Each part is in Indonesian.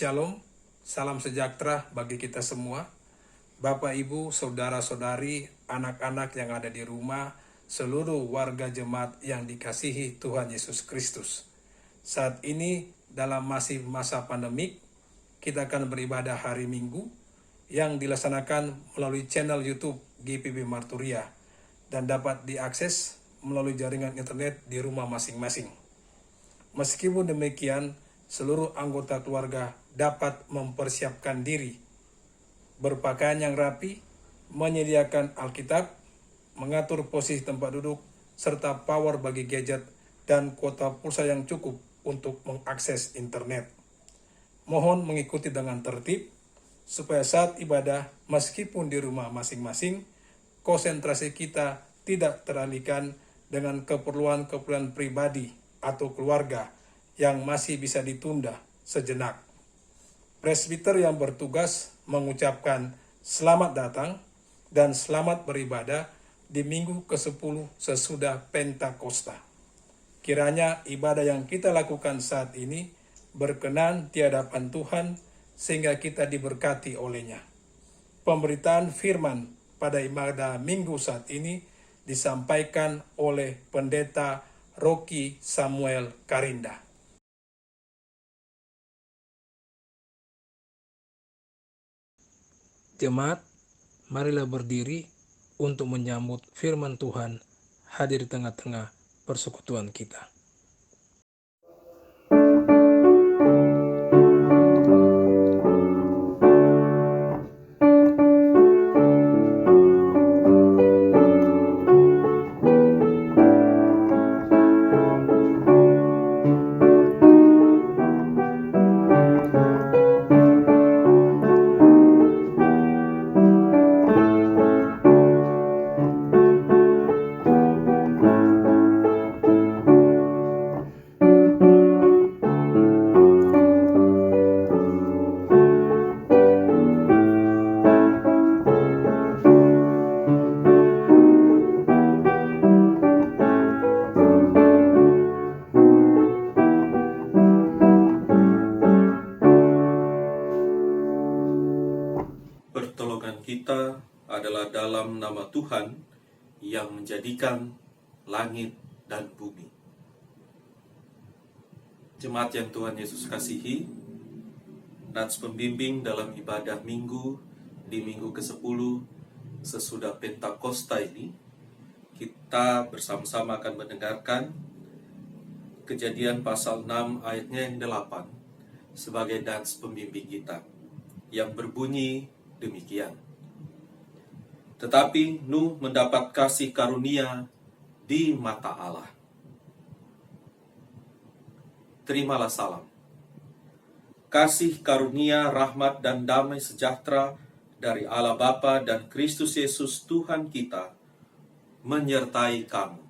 Shalom, salam sejahtera bagi kita semua. Bapak, Ibu, Saudara-saudari, anak-anak yang ada di rumah, seluruh warga jemaat yang dikasihi Tuhan Yesus Kristus. Saat ini dalam masih masa pandemik, kita akan beribadah hari Minggu yang dilaksanakan melalui channel YouTube GPB Marturia dan dapat diakses melalui jaringan internet di rumah masing-masing. Meskipun demikian, seluruh anggota keluarga dapat mempersiapkan diri, berpakaian yang rapi, menyediakan Alkitab, mengatur posisi tempat duduk, serta power bagi gadget dan kuota pulsa yang cukup untuk mengakses internet. Mohon mengikuti dengan tertib, supaya saat ibadah, meskipun di rumah masing-masing, konsentrasi kita tidak teralihkan dengan keperluan-keperluan pribadi atau keluarga yang masih bisa ditunda sejenak. Presbiter yang bertugas mengucapkan selamat datang dan selamat beribadah di minggu ke-10 sesudah Pentakosta. Kiranya ibadah yang kita lakukan saat ini berkenan di hadapan Tuhan sehingga kita diberkati olehnya. Pemberitaan firman pada ibadah minggu saat ini disampaikan oleh Pendeta Rocky Samuel Karinda. Jemaat, marilah berdiri untuk menyambut firman Tuhan hadir di tengah-tengah persekutuan kita. Pertolongan kita adalah dalam nama Tuhan yang menjadikan langit dan bumi. Jemaat yang Tuhan Yesus kasihi, Nats pembimbing dalam ibadah minggu di minggu ke-10 sesudah Pentakosta ini, kita bersama-sama akan mendengarkan Kejadian pasal 6 ayatnya yang 8 sebagai nats pembimbing kita yang berbunyi demikian. Tetapi Nuh mendapat kasih karunia di mata Allah. Terimalah salam. Kasih karunia, rahmat dan damai sejahtera dari Allah Bapa dan Kristus Yesus Tuhan kita menyertai kamu.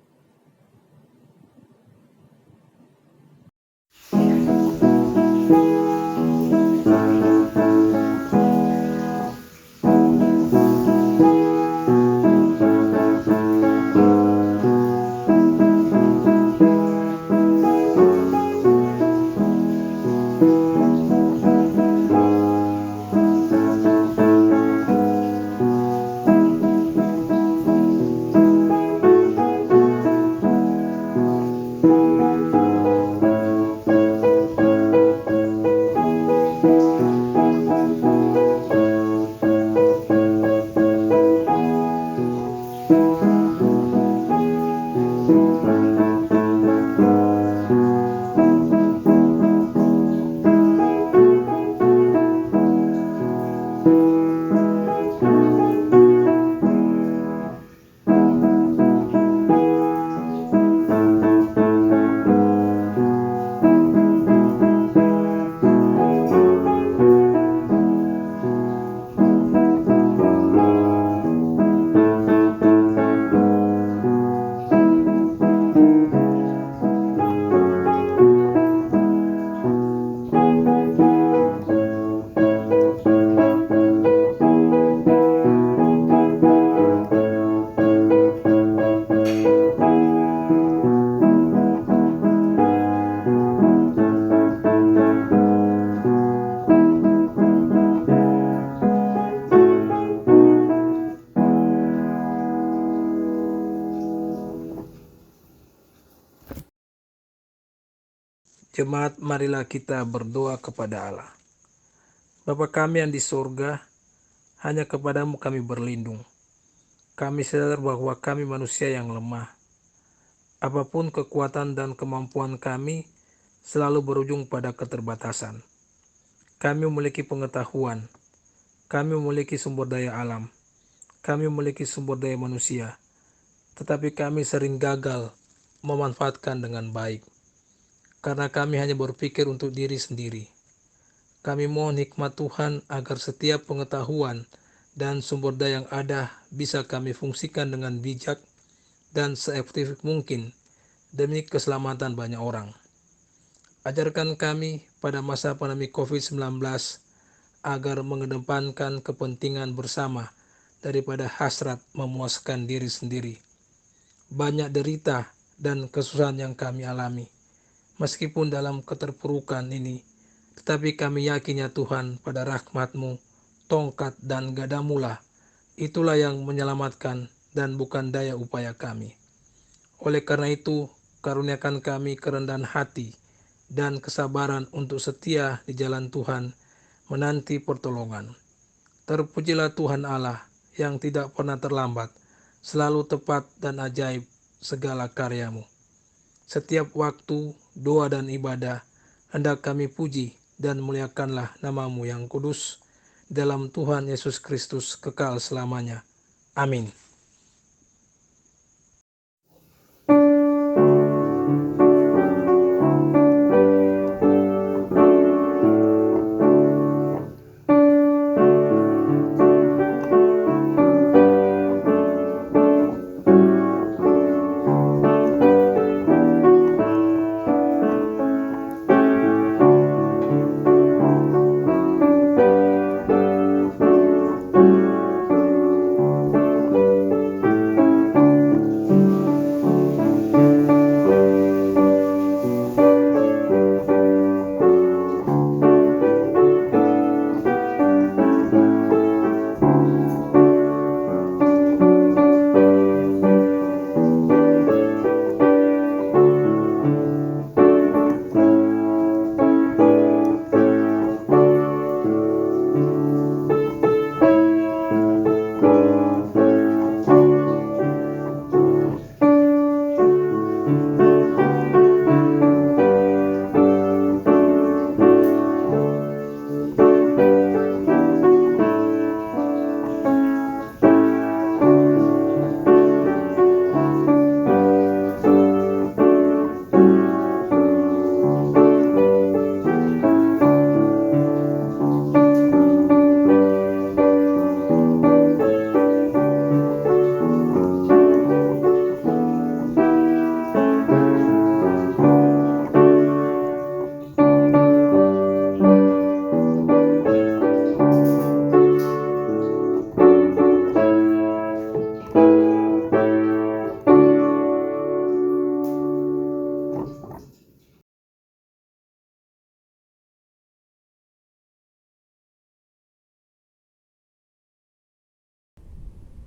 Jemaat, marilah kita berdoa kepada Allah. Bapa kami yang di sorga, hanya kepadamu kami berlindung. Kami sadar bahwa kami manusia yang lemah. Apapun kekuatan dan kemampuan kami selalu berujung pada keterbatasan. Kami memiliki pengetahuan, kami memiliki sumber daya alam, kami memiliki sumber daya manusia, tetapi kami sering gagal memanfaatkan dengan baik. Karena kami hanya berpikir untuk diri sendiri. Kami mohon hikmat Tuhan agar setiap pengetahuan dan sumber daya yang ada bisa kami fungsikan dengan bijak dan seefektif mungkin demi keselamatan banyak orang. Ajarkan kami pada masa pandemi COVID-19 agar mengedepankan kepentingan bersama daripada hasrat memuaskan diri sendiri. Banyak derita dan kesusahan yang kami alami. Meskipun dalam keterpurukan ini, tetapi kami yakin ya Tuhan, pada rahmat-Mu, tongkat dan gadamu-lah, itulah yang menyelamatkan dan bukan daya upaya kami. Oleh karena itu, karuniakan kami kerendahan hati dan kesabaran untuk setia di jalan Tuhan, menanti pertolongan. Terpujilah Tuhan Allah yang tidak pernah terlambat, selalu tepat dan ajaib segala karya-Mu. Setiap waktu, doa dan ibadah, hendak kami puji dan muliakanlah nama-Mu yang kudus, dalam Tuhan Yesus Kristus kekal selamanya. Amin.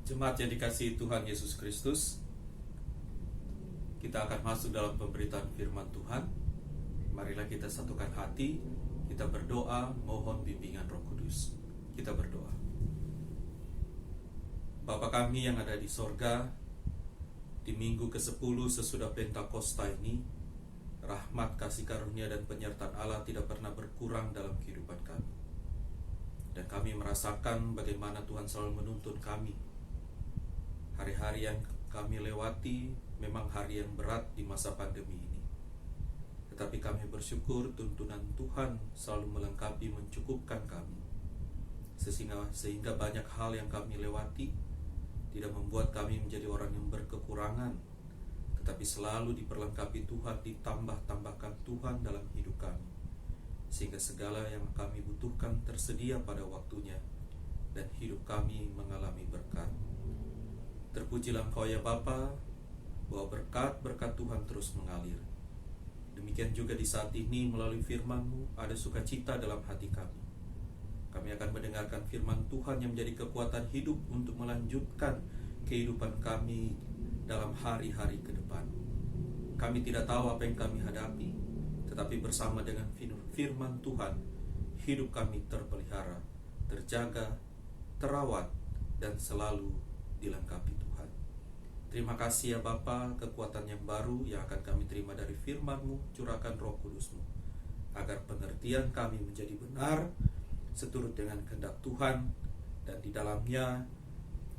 Jemaat yang dikasihi Tuhan Yesus Kristus, kita akan masuk dalam pemberitaan firman Tuhan. Marilah kita satukan hati, kita berdoa, mohon bimbingan Roh Kudus. Kita berdoa. Bapa kami yang ada di sorga, di minggu ke-10 sesudah Pentakosta ini, rahmat, kasih karunia, dan penyertaan Allah tidak pernah berkurang dalam kehidupan kami. Dan kami merasakan bagaimana Tuhan selalu menuntun kami. Hari-hari yang kami lewati memang hari yang berat di masa pandemi ini. Tetapi kami bersyukur tuntunan Tuhan selalu melengkapi, mencukupkan kami. Sehingga banyak hal yang kami lewati tidak membuat kami menjadi orang yang berkekurangan, tetapi selalu diperlengkapi Tuhan, ditambah-tambahkan Tuhan dalam hidup kami. Sehingga segala yang kami butuhkan tersedia pada waktunya, dan hidup kami mengalami berkat. Terpujilah Engkau ya Bapa, bahwa berkat-berkat Tuhan terus mengalir. Demikian juga di saat ini melalui firman-Mu ada sukacita dalam hati kami. Kami akan mendengarkan firman Tuhan yang menjadi kekuatan hidup untuk melanjutkan kehidupan kami dalam hari-hari ke depan. Kami tidak tahu apa yang kami hadapi, tetapi bersama dengan firman Tuhan, hidup kami terpelihara, terjaga, terawat, dan selalu dilengkapi Tuhan. Terima kasih ya Bapa, kekuatan yang baru yang akan kami terima dari firman-Mu, curahkan Roh Kudus-Mu, agar pengertian kami menjadi benar, seturut dengan kehendak Tuhan, dan di dalamnya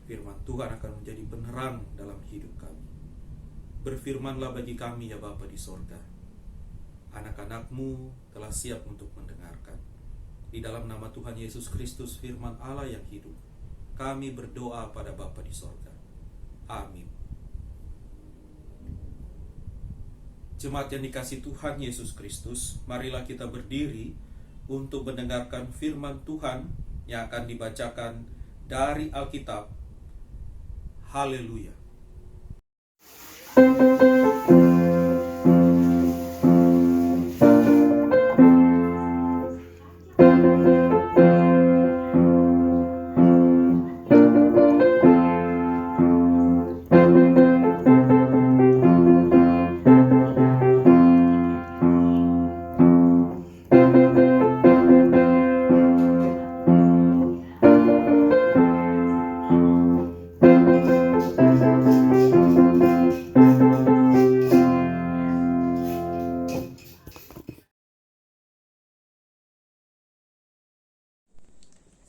firman Tuhan akan menjadi penerang dalam hidup kami. Berfirmanlah bagi kami ya Bapa di sorga. Anak-anak-Mu telah siap untuk mendengarkan. Di dalam nama Tuhan Yesus Kristus, firman Allah yang hidup, kami berdoa pada Bapa di sorga. Amin. Jemaat yang dikasihi Tuhan Yesus Kristus, marilah kita berdiri untuk mendengarkan firman Tuhan yang akan dibacakan dari Alkitab. Haleluya.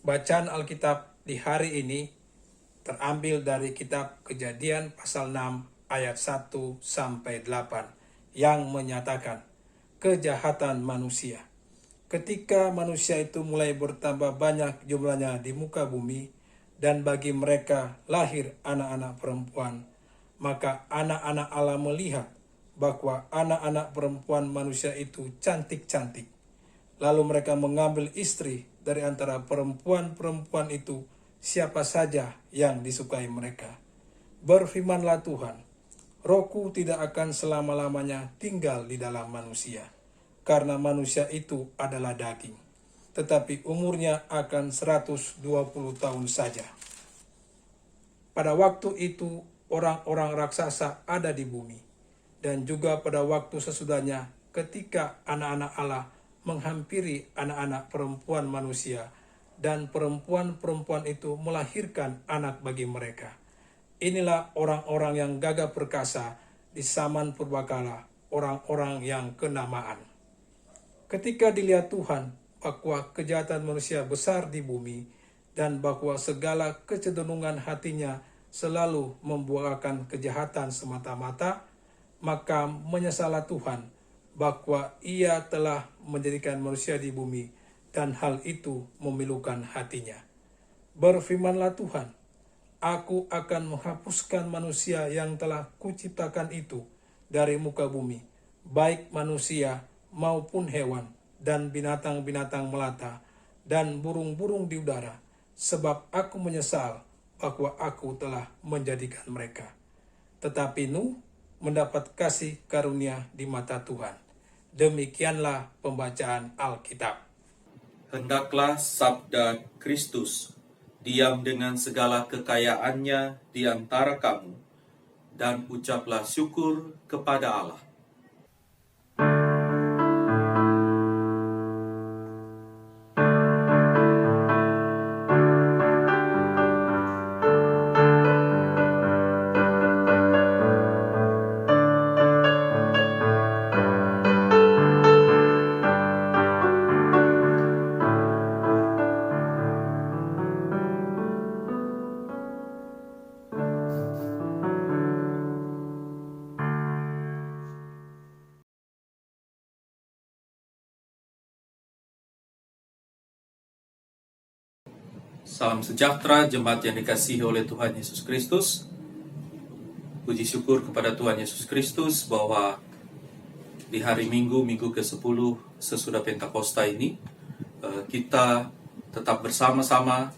Bacaan Alkitab di hari ini terambil dari kitab Kejadian pasal 6 ayat 1 sampai 8 yang menyatakan kejahatan manusia. Ketika manusia itu mulai bertambah banyak jumlahnya di muka bumi, dan bagi mereka lahir anak-anak perempuan, maka anak-anak Allah melihat bahwa anak-anak perempuan manusia itu cantik-cantik. Lalu mereka mengambil istri dari antara perempuan-perempuan itu, siapa saja yang disukai mereka. Berfirmanlah Tuhan, Rohku tidak akan selama-lamanya tinggal di dalam manusia, karena manusia itu adalah daging, tetapi umurnya akan 120 tahun saja. Pada waktu itu orang-orang raksasa ada di bumi, dan juga pada waktu sesudahnya ketika anak-anak Allah menghampiri anak-anak perempuan manusia, dan perempuan-perempuan itu melahirkan anak bagi mereka. Inilah orang-orang yang gagah perkasa di zaman purbakala, orang-orang yang kenamaan. Ketika dilihat Tuhan bahwa kejahatan manusia besar di bumi, dan bahwa segala kecenderungan hatinya selalu membuahkan kejahatan semata-mata, maka menyesallah Tuhan bahwa Ia telah menjadikan manusia di bumi, dan hal itu memilukan hatinya. Berfirmanlah Tuhan, Aku akan menghapuskan manusia yang telah kuciptakan itu dari muka bumi, baik manusia maupun hewan, dan binatang-binatang melata, dan burung-burung di udara, sebab aku menyesal bahwa aku telah menjadikan mereka. Tetapi Nuh mendapat kasih karunia di mata Tuhan. Demikianlah pembacaan Alkitab. Hendaklah sabda Kristus diam dengan segala kekayaannya di antara kamu, dan ucaplah syukur kepada Allah. Salam sejahtera jemaat yang dikasihi oleh Tuhan Yesus Kristus. Puji syukur kepada Tuhan Yesus Kristus bahwa di hari Minggu ke-10 sesudah Pentakosta ini, kita tetap bersama-sama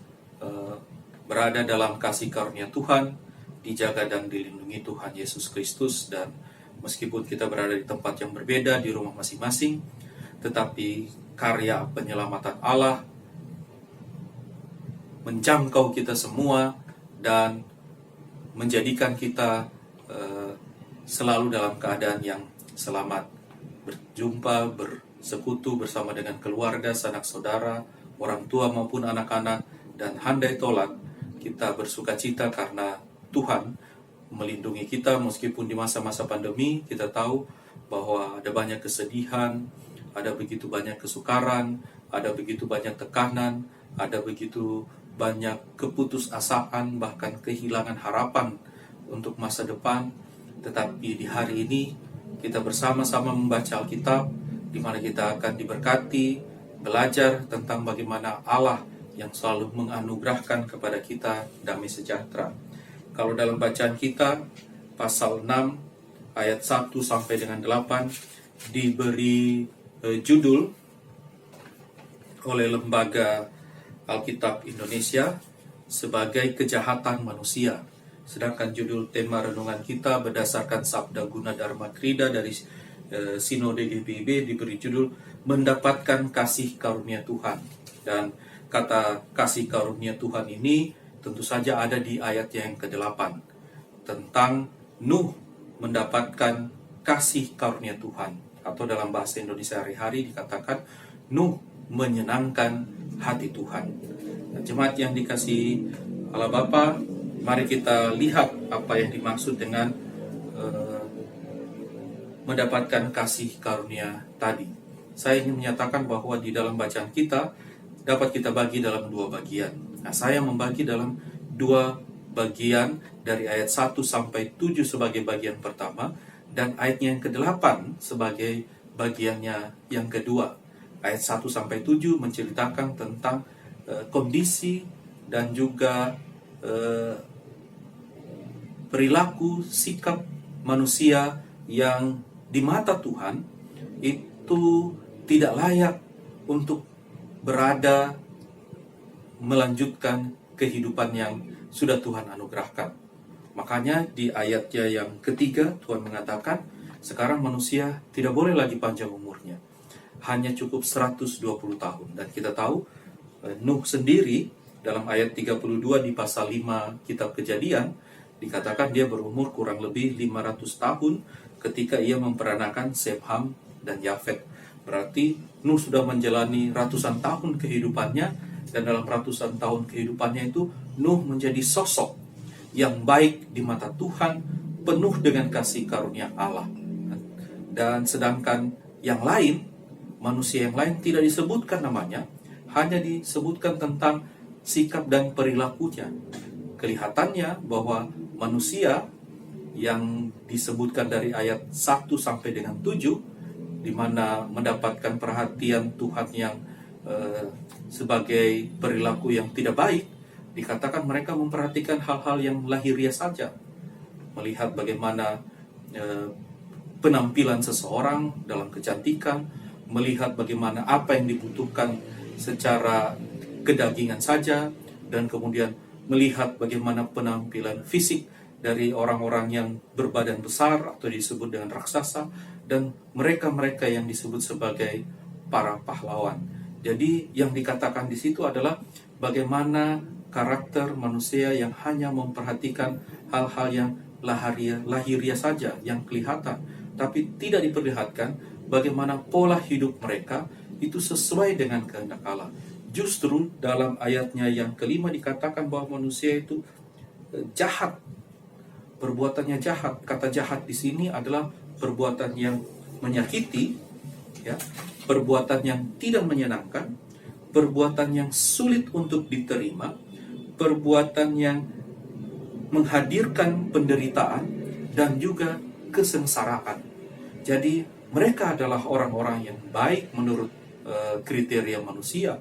berada dalam kasih karunia Tuhan, dijaga dan dilindungi Tuhan Yesus Kristus. Dan meskipun kita berada di tempat yang berbeda, di rumah masing-masing, tetapi karya penyelamatan Allah menjangkau kita semua dan menjadikan kita selalu dalam keadaan yang selamat berjumpa, bersekutu bersama dengan keluarga, sanak saudara, orang tua maupun anak-anak, dan handai tolan kita bersuka cita karena Tuhan melindungi kita meskipun di masa-masa pandemi. Kita tahu bahwa ada banyak kesedihan, ada begitu banyak kesukaran, ada begitu banyak tekanan, ada begitu banyak keputusasaan, bahkan kehilangan harapan untuk masa depan. Tetapi di hari ini kita bersama-sama membaca Alkitab, di mana kita akan diberkati, belajar tentang bagaimana Allah yang selalu menganugerahkan kepada kita damai sejahtera. Kalau dalam bacaan kita, pasal 6, ayat 1 sampai dengan 8, diberi judul oleh Lembaga Alkitab Indonesia sebagai kejahatan manusia. Sedangkan judul tema renungan kita berdasarkan Sabda Guna Dharma Krida dari Sinode GBIB diberi judul Mendapatkan Kasih Karunia Tuhan. Dan kata kasih karunia Tuhan ini tentu saja ada di ayat yang ke-8 tentang Nuh mendapatkan kasih karunia Tuhan, atau dalam bahasa Indonesia hari-hari dikatakan Nuh menyenangkan hati Tuhan. Nah, jemaat yang dikasihi Allah Bapa, mari kita lihat apa yang dimaksud dengan mendapatkan kasih karunia tadi. Saya ingin menyatakan bahwa di dalam bacaan kita dapat kita bagi dalam dua bagian. Nah, saya membagi dalam dua bagian dari ayat 1 sampai 7 sebagai bagian pertama, dan ayatnya yang ke-8 sebagai bagiannya yang kedua. Ayat 1 sampai 7 menceritakan tentang kondisi dan juga perilaku sikap manusia yang di mata Tuhan itu tidak layak untuk berada melanjutkan kehidupan yang sudah Tuhan anugerahkan. Makanya di ayatnya yang ketiga Tuhan mengatakan sekarang manusia tidak boleh lagi panjang umurnya, hanya cukup 120 tahun. Dan kita tahu Nuh sendiri dalam ayat 32 di pasal 5 kitab Kejadian dikatakan dia berumur kurang lebih 500 tahun ketika ia memperanakan Sem, Ham, dan Yafet. Berarti Nuh sudah menjalani ratusan tahun kehidupannya, dan dalam ratusan tahun kehidupannya itu Nuh menjadi sosok yang baik di mata Tuhan, penuh dengan kasih karunia Allah. Dan sedangkan yang lain, manusia yang lain tidak disebutkan namanya, hanya disebutkan tentang sikap dan perilakunya. Kelihatannya bahwa manusia yang disebutkan dari ayat 1 sampai dengan 7, di mana mendapatkan perhatian Tuhan yang sebagai perilaku yang tidak baik, dikatakan mereka memperhatikan hal-hal yang lahiriah saja, melihat bagaimana penampilan seseorang dalam kecantikan, melihat bagaimana apa yang dibutuhkan secara kedagingan saja, dan kemudian melihat bagaimana penampilan fisik dari orang-orang yang berbadan besar atau disebut dengan raksasa, dan mereka-mereka yang disebut sebagai para pahlawan. Jadi yang dikatakan di situ adalah bagaimana karakter manusia yang hanya memperhatikan hal-hal yang lahiriah saja, yang kelihatan, tapi tidak diperlihatkan bagaimana pola hidup mereka itu sesuai dengan kehendak Allah. Justru dalam ayatnya yang kelima dikatakan bahwa manusia itu jahat, perbuatannya jahat. Kata jahat di sini adalah perbuatan yang menyakiti, ya, perbuatan yang tidak menyenangkan, perbuatan yang sulit untuk diterima, perbuatan yang menghadirkan penderitaan dan juga kesengsaraan. Jadi mereka adalah orang-orang yang baik menurut kriteria manusia,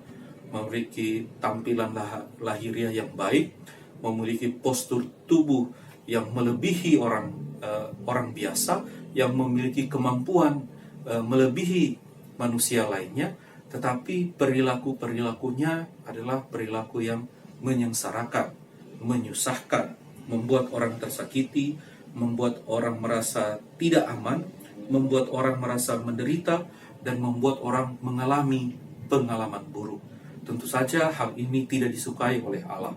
memiliki tampilan lahiriah yang baik, memiliki postur tubuh yang melebihi orang biasa, yang memiliki kemampuan melebihi manusia lainnya, tetapi perilakunya adalah perilaku yang menyengsarakan, menyusahkan, membuat orang tersakiti, membuat orang merasa tidak aman, membuat orang merasa menderita, dan membuat orang mengalami pengalaman buruk. Tentu saja hal ini tidak disukai oleh Allah.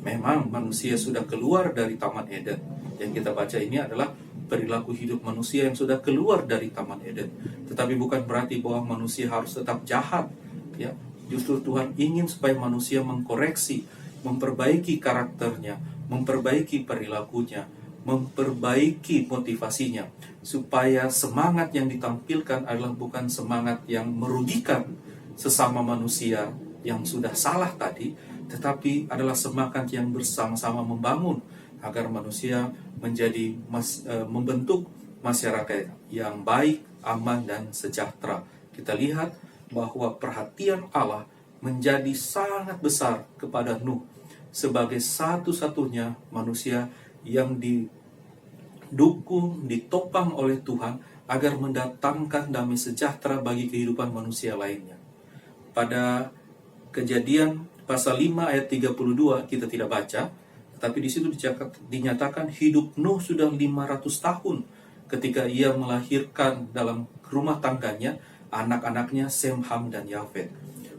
Memang manusia sudah keluar dari Taman Eden. Yang kita baca ini adalah perilaku hidup manusia yang sudah keluar dari Taman Eden. Tetapi bukan berarti bahwa manusia harus tetap jahat, ya. Justru Tuhan ingin supaya manusia mengkoreksi, memperbaiki karakternya, memperbaiki perilakunya, memperbaiki motivasinya, supaya semangat yang ditampilkan adalah bukan semangat yang merugikan sesama manusia yang sudah salah tadi, tetapi adalah semangat yang bersama-sama membangun agar manusia menjadi membentuk masyarakat yang baik, aman, dan sejahtera. Kita lihat bahwa perhatian Allah menjadi sangat besar kepada Nuh sebagai satu-satunya manusia yang didukung, ditopang oleh Tuhan agar mendatangkan damai sejahtera bagi kehidupan manusia lainnya. Pada Kejadian pasal 5 ayat 32 kita tidak baca, tapi di situ dinyatakan hidup Nuh sudah 500 tahun ketika ia melahirkan dalam rumah tangganya anak-anaknya Sem, Ham, dan Yafet.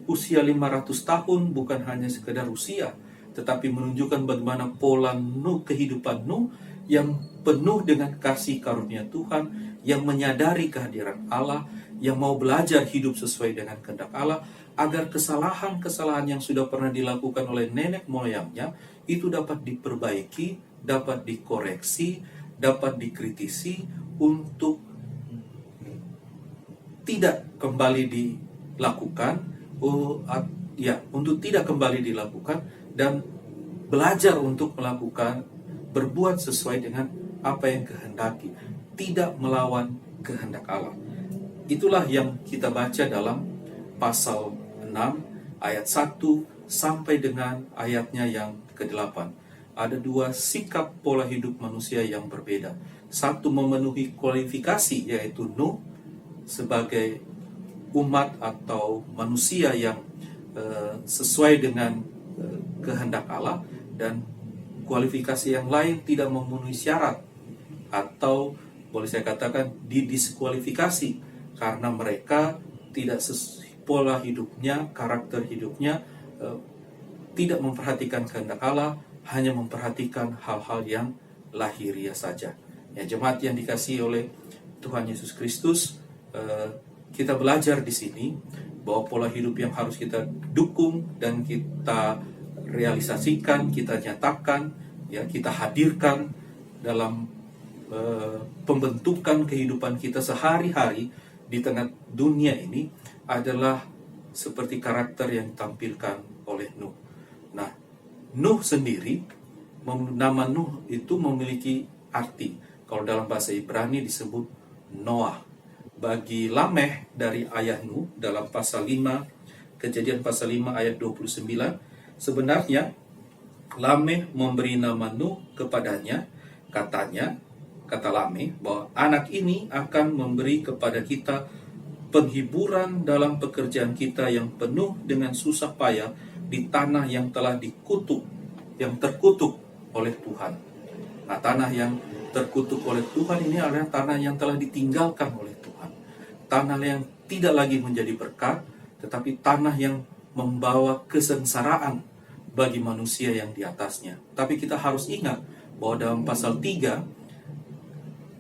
Usia 500 tahun bukan hanya sekedar usia, tetapi menunjukkan bagaimana pola Nuh, kehidupan Nuh yang penuh dengan kasih karunia Tuhan, yang menyadari kehadiran Allah, yang mau belajar hidup sesuai dengan kehendak Allah, agar kesalahan-kesalahan yang sudah pernah dilakukan oleh nenek moyangnya itu dapat diperbaiki, dapat dikoreksi, dapat dikritisi untuk tidak kembali dilakukan, untuk tidak kembali dilakukan, dan belajar untuk melakukan, berbuat sesuai dengan apa yang kehendaki, tidak melawan kehendak Allah. Itulah yang kita baca dalam pasal 6 ayat 1 sampai dengan ayatnya yang ke-8. Ada dua sikap pola hidup manusia yang berbeda. Satu memenuhi kualifikasi, yaitu Nuh sebagai umat atau manusia yang sesuai dengan kehendak Allah, dan kualifikasi yang lain tidak memenuhi syarat, atau boleh saya katakan didiskualifikasi karena mereka tidak pola hidupnya, karakter hidupnya tidak memperhatikan kehendak Allah, hanya memperhatikan hal-hal yang lahiriah saja. Ya, jemaat yang dikasihi oleh Tuhan Yesus Kristus, kita belajar di sini bahwa pola hidup yang harus kita dukung dan kita realisasikan, kita nyatakan, ya, kita hadirkan dalam pembentukan kehidupan kita sehari-hari di tengah dunia ini adalah seperti karakter yang ditampilkan oleh Nuh. Nah, Nuh sendiri, nama Nuh itu memiliki arti. Kalau dalam bahasa Ibrani disebut Noah. Bagi Lameh dari ayah Nuh dalam pasal 5, Kejadian pasal 5 ayat 29, sebenarnya Lameh memberi nama Nuh kepadanya, kata Lameh, bahwa anak ini akan memberi kepada kita penghiburan dalam pekerjaan kita yang penuh dengan susah payah di tanah yang telah dikutuk, yang terkutuk oleh Tuhan. Nah, tanah yang terkutuk oleh Tuhan ini adalah tanah yang telah ditinggalkan oleh Tuhan. Tanah yang tidak lagi menjadi berkat, tetapi tanah yang membawa kesengsaraan bagi manusia yang di atasnya. Tapi kita harus ingat bahwa dalam pasal 3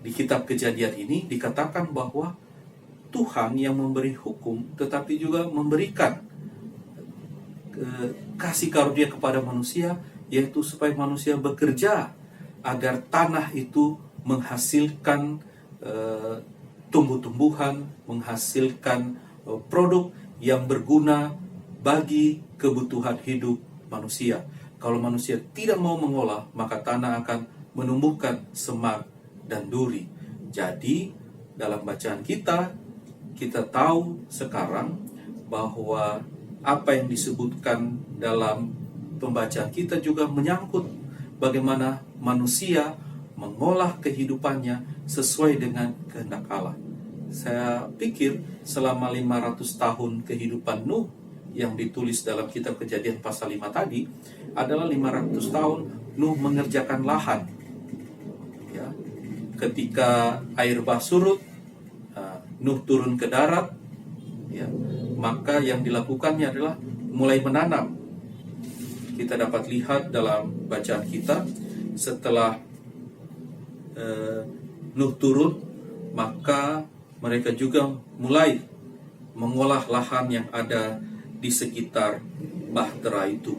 di kitab Kejadian ini dikatakan bahwa Tuhan yang memberi hukum, tetapi juga memberikan kasih karunia kepada manusia, yaitu supaya manusia bekerja agar tanah itu menghasilkan tumbuh-tumbuhan, menghasilkan produk yang berguna bagi kebutuhan hidup manusia. Kalau manusia tidak mau mengolah, maka tanah akan menumbuhkan semak dan duri. Jadi, dalam bacaan kita tahu sekarang bahwa apa yang disebutkan dalam pembacaan kita juga menyangkut bagaimana manusia mengolah kehidupannya sesuai dengan kehendak Allah. Saya pikir selama 500 tahun kehidupan Nuh yang ditulis dalam kitab Kejadian pasal 5 tadi adalah 500 tahun Nuh mengerjakan lahan. Ya, ketika air bah surut, Nuh turun ke darat, ya, maka yang dilakukannya adalah mulai menanam. Kita dapat lihat dalam bacaan kita setelah Nuh turun, maka mereka juga mulai mengolah lahan yang ada di sekitar bahtera itu.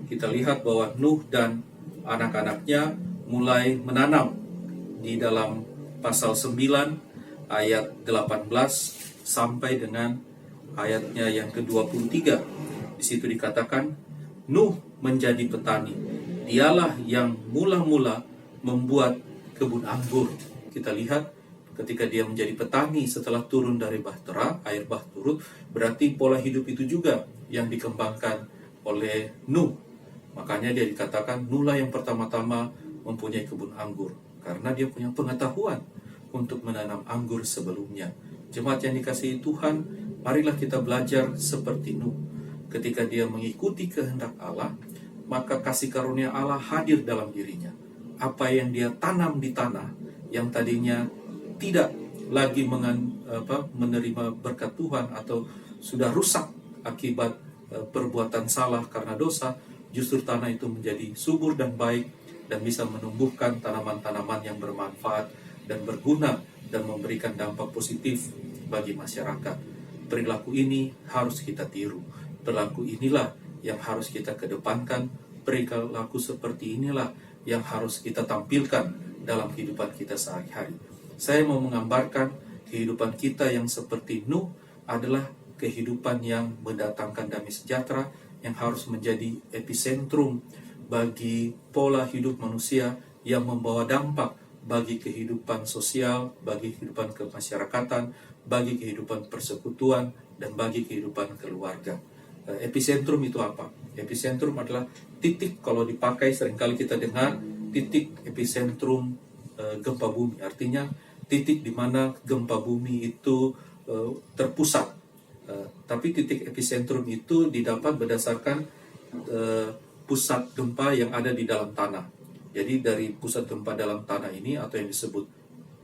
Kita lihat bahwa Nuh dan anak-anaknya mulai menanam di dalam pasal 9 ayat 18 sampai dengan ayatnya yang ke-23. Di situ dikatakan, Nuh menjadi petani. Dialah yang mula-mula membuat kebun anggur. Kita lihat ketika dia menjadi petani setelah turun dari bahtera, air bah turun, berarti pola hidup itu juga yang dikembangkan oleh Nuh. Makanya dia dikatakan Nuh lah yang pertama-tama mempunyai kebun anggur, karena dia punya pengetahuan untuk menanam anggur sebelumnya. Jemaat yang dikasihi Tuhan, marilah kita belajar seperti Nuh. Ketika dia mengikuti kehendak Allah, maka kasih karunia Allah hadir dalam dirinya. Apa yang dia tanam di tanah, yang tadinya tidak lagi menerima berkat Tuhan atau sudah rusak akibat perbuatan salah karena dosa, justru tanah itu menjadi subur dan baik dan bisa menumbuhkan tanaman-tanaman yang bermanfaat dan berguna dan memberikan dampak positif bagi masyarakat. Perilaku ini harus kita tiru. Perilaku inilah yang harus kita kedepankan. Perilaku seperti inilah yang harus kita tampilkan dalam kehidupan kita sehari-hari. Saya mau menggambarkan kehidupan kita yang seperti Nuh adalah kehidupan yang mendatangkan damai sejahtera, yang harus menjadi epicentrum bagi pola hidup manusia yang membawa dampak bagi kehidupan sosial, bagi kehidupan kemasyarakatan, bagi kehidupan persekutuan, dan bagi kehidupan keluarga. Epicentrum itu apa? Epicentrum adalah titik, kalau dipakai seringkali kita dengar, titik epicentrum gempa bumi. Artinya titik di mana gempa bumi itu terpusat. Tapi titik epicentrum itu didapat berdasarkan pusat gempa yang ada di dalam tanah. Jadi dari pusat gempa dalam tanah ini, atau yang disebut